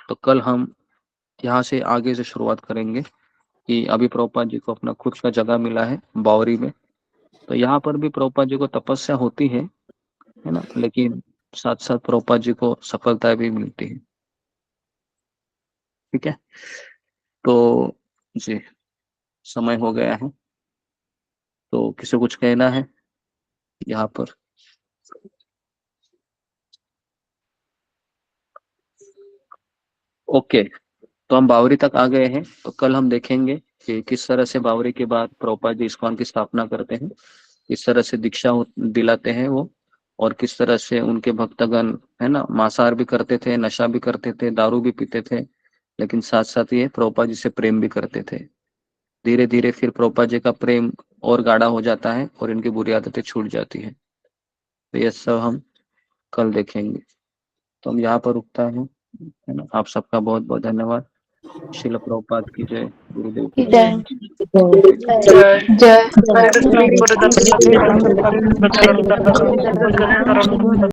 तो कल हम यहाँ से आगे से शुरुआत करेंगे कि अभी प्रभुपाद जी को अपना खुद का जगह मिला है बावरी में, तो यहाँ पर भी प्रभुपाद जी को तपस्या होती है ना, लेकिन साथ साथ प्रभुपाद जी को सफलताएं भी मिलती है। ठीक है, तो जी समय हो गया है, तो किसी कुछ कहना है यहाँ पर? ओके, तो हम बावरी तक आ गए हैं। तो कल हम देखेंगे कि किस तरह से बावरी के बाद प्रभुपाद जी इस्कॉन की स्थापना करते हैं, किस तरह से दीक्षा दिलाते हैं वो, और किस तरह से उनके भक्तगण है ना मांसाहार भी करते थे, नशा भी करते थे, दारू भी पीते थे, लेकिन साथ साथ ये प्रभुपाद जी से प्रेम भी करते थे। धीरे धीरे फिर प्रभुपाद जी का प्रेम और गाढ़ा हो जाता है और इनकी बुरी आदतें छूट जाती है। तो ये सब हम कल देखेंगे। तो हम यहाँ पर रुकता हूँ, है ना। आप सबका बहुत बहुत धन्यवाद। श्रील प्रभुपाद की जय, गुरुदेव की जय। जय हरे कृष्ण गुरु दत्त